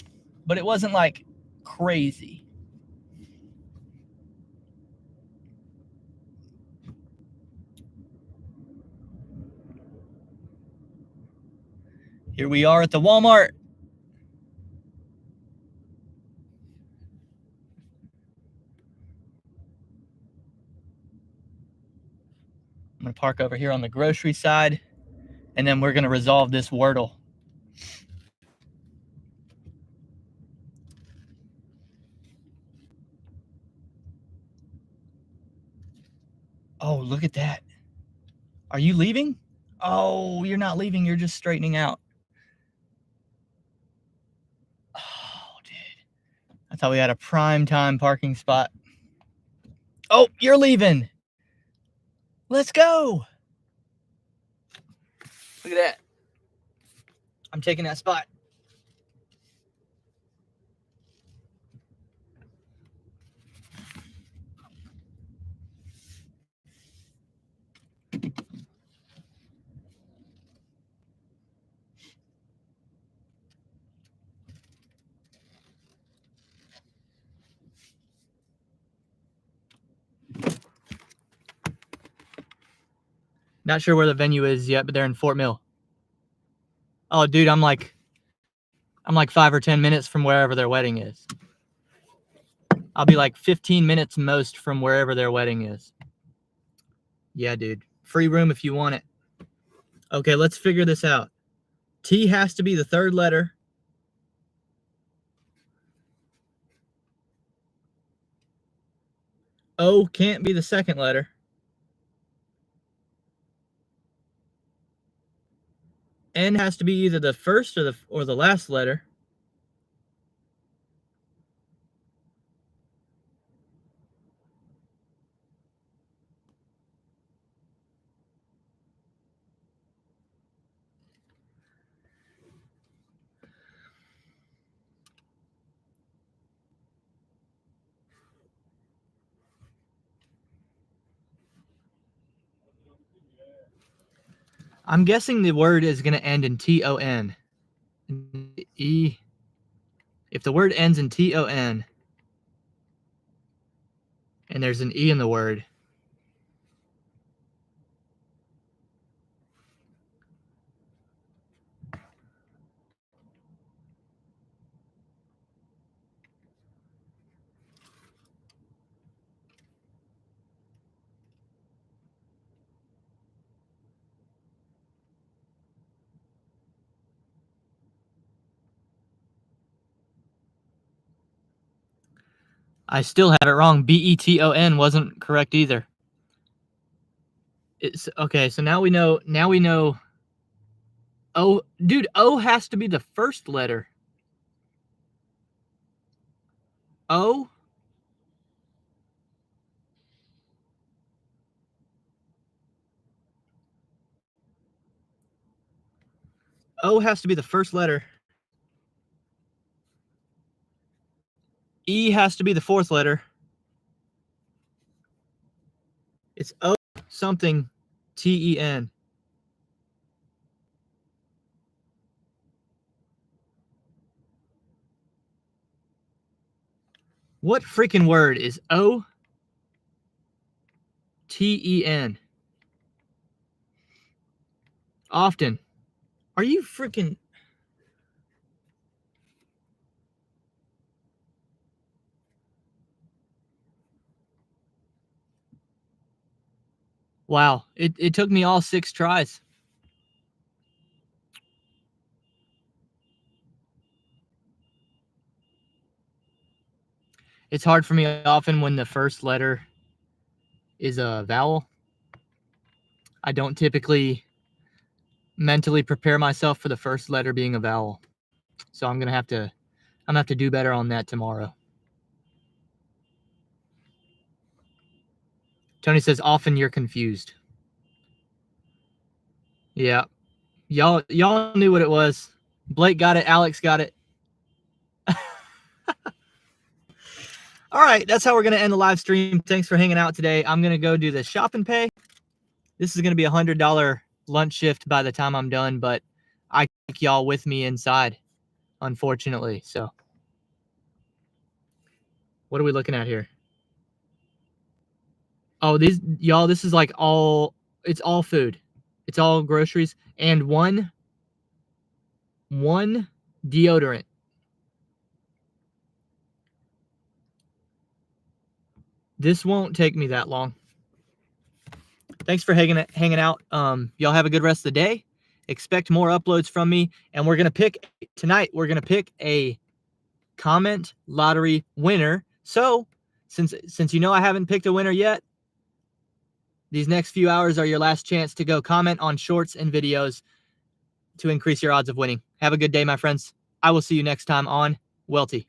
but it wasn't like crazy. Here we are at the Walmart. I'm gonna park over here on the grocery side, and then we're gonna resolve this Wordle. Oh, look at that. Are you leaving? Oh, you're not leaving. You're just straightening out. Oh, dude. I thought we had a prime time parking spot. Oh, you're leaving. Let's go. Look at that. I'm taking that spot. Not sure where the venue is yet, but they're in Fort Mill. Oh, dude, I'm like 5 or 10 minutes from wherever their wedding is. I'll be like 15 minutes most from wherever their wedding is. Yeah, dude. Free room if you want it. Okay, let's figure this out. T has to be the third letter. O can't be the second letter. N has to be either the first or the last letter. I'm guessing the word is going to end in T-O-N. E. If the word ends in T-O-N and there's an E in the word, I still have it wrong. B-E-T-O-N wasn't correct either. It's okay, so now we know. O, dude, O has to be the first letter. O. O has to be the first letter. E has to be the fourth letter. It's O something T-E-N. What freaking word is O-T-E-N? Often. Are you freaking... Wow. It took me all 6 tries. It's hard for me often when the first letter is a vowel. I don't typically mentally prepare myself for the first letter being a vowel. So I'm gonna have to do better on that tomorrow. Tony says often you're confused. Yeah. Y'all knew what it was. Blake got it, Alex got it. All right, that's how we're gonna end the live stream. Thanks for hanging out today. I'm gonna go do the shop and pay. This is gonna be $100 lunch shift by the time I'm done, but I take y'all with me inside, unfortunately. So what are we looking at here? Oh, these y'all, this is like it's all food. It's all groceries and one deodorant. This won't take me that long. Thanks for hanging out. Y'all have a good rest of the day. Expect more uploads from me, and we're gonna pick tonight. We're gonna pick a comment lottery winner. So, since you know I haven't picked a winner yet, these next few hours are your last chance to go comment on shorts and videos to increase your odds of winning. Have a good day, my friends. I will see you next time on Welty.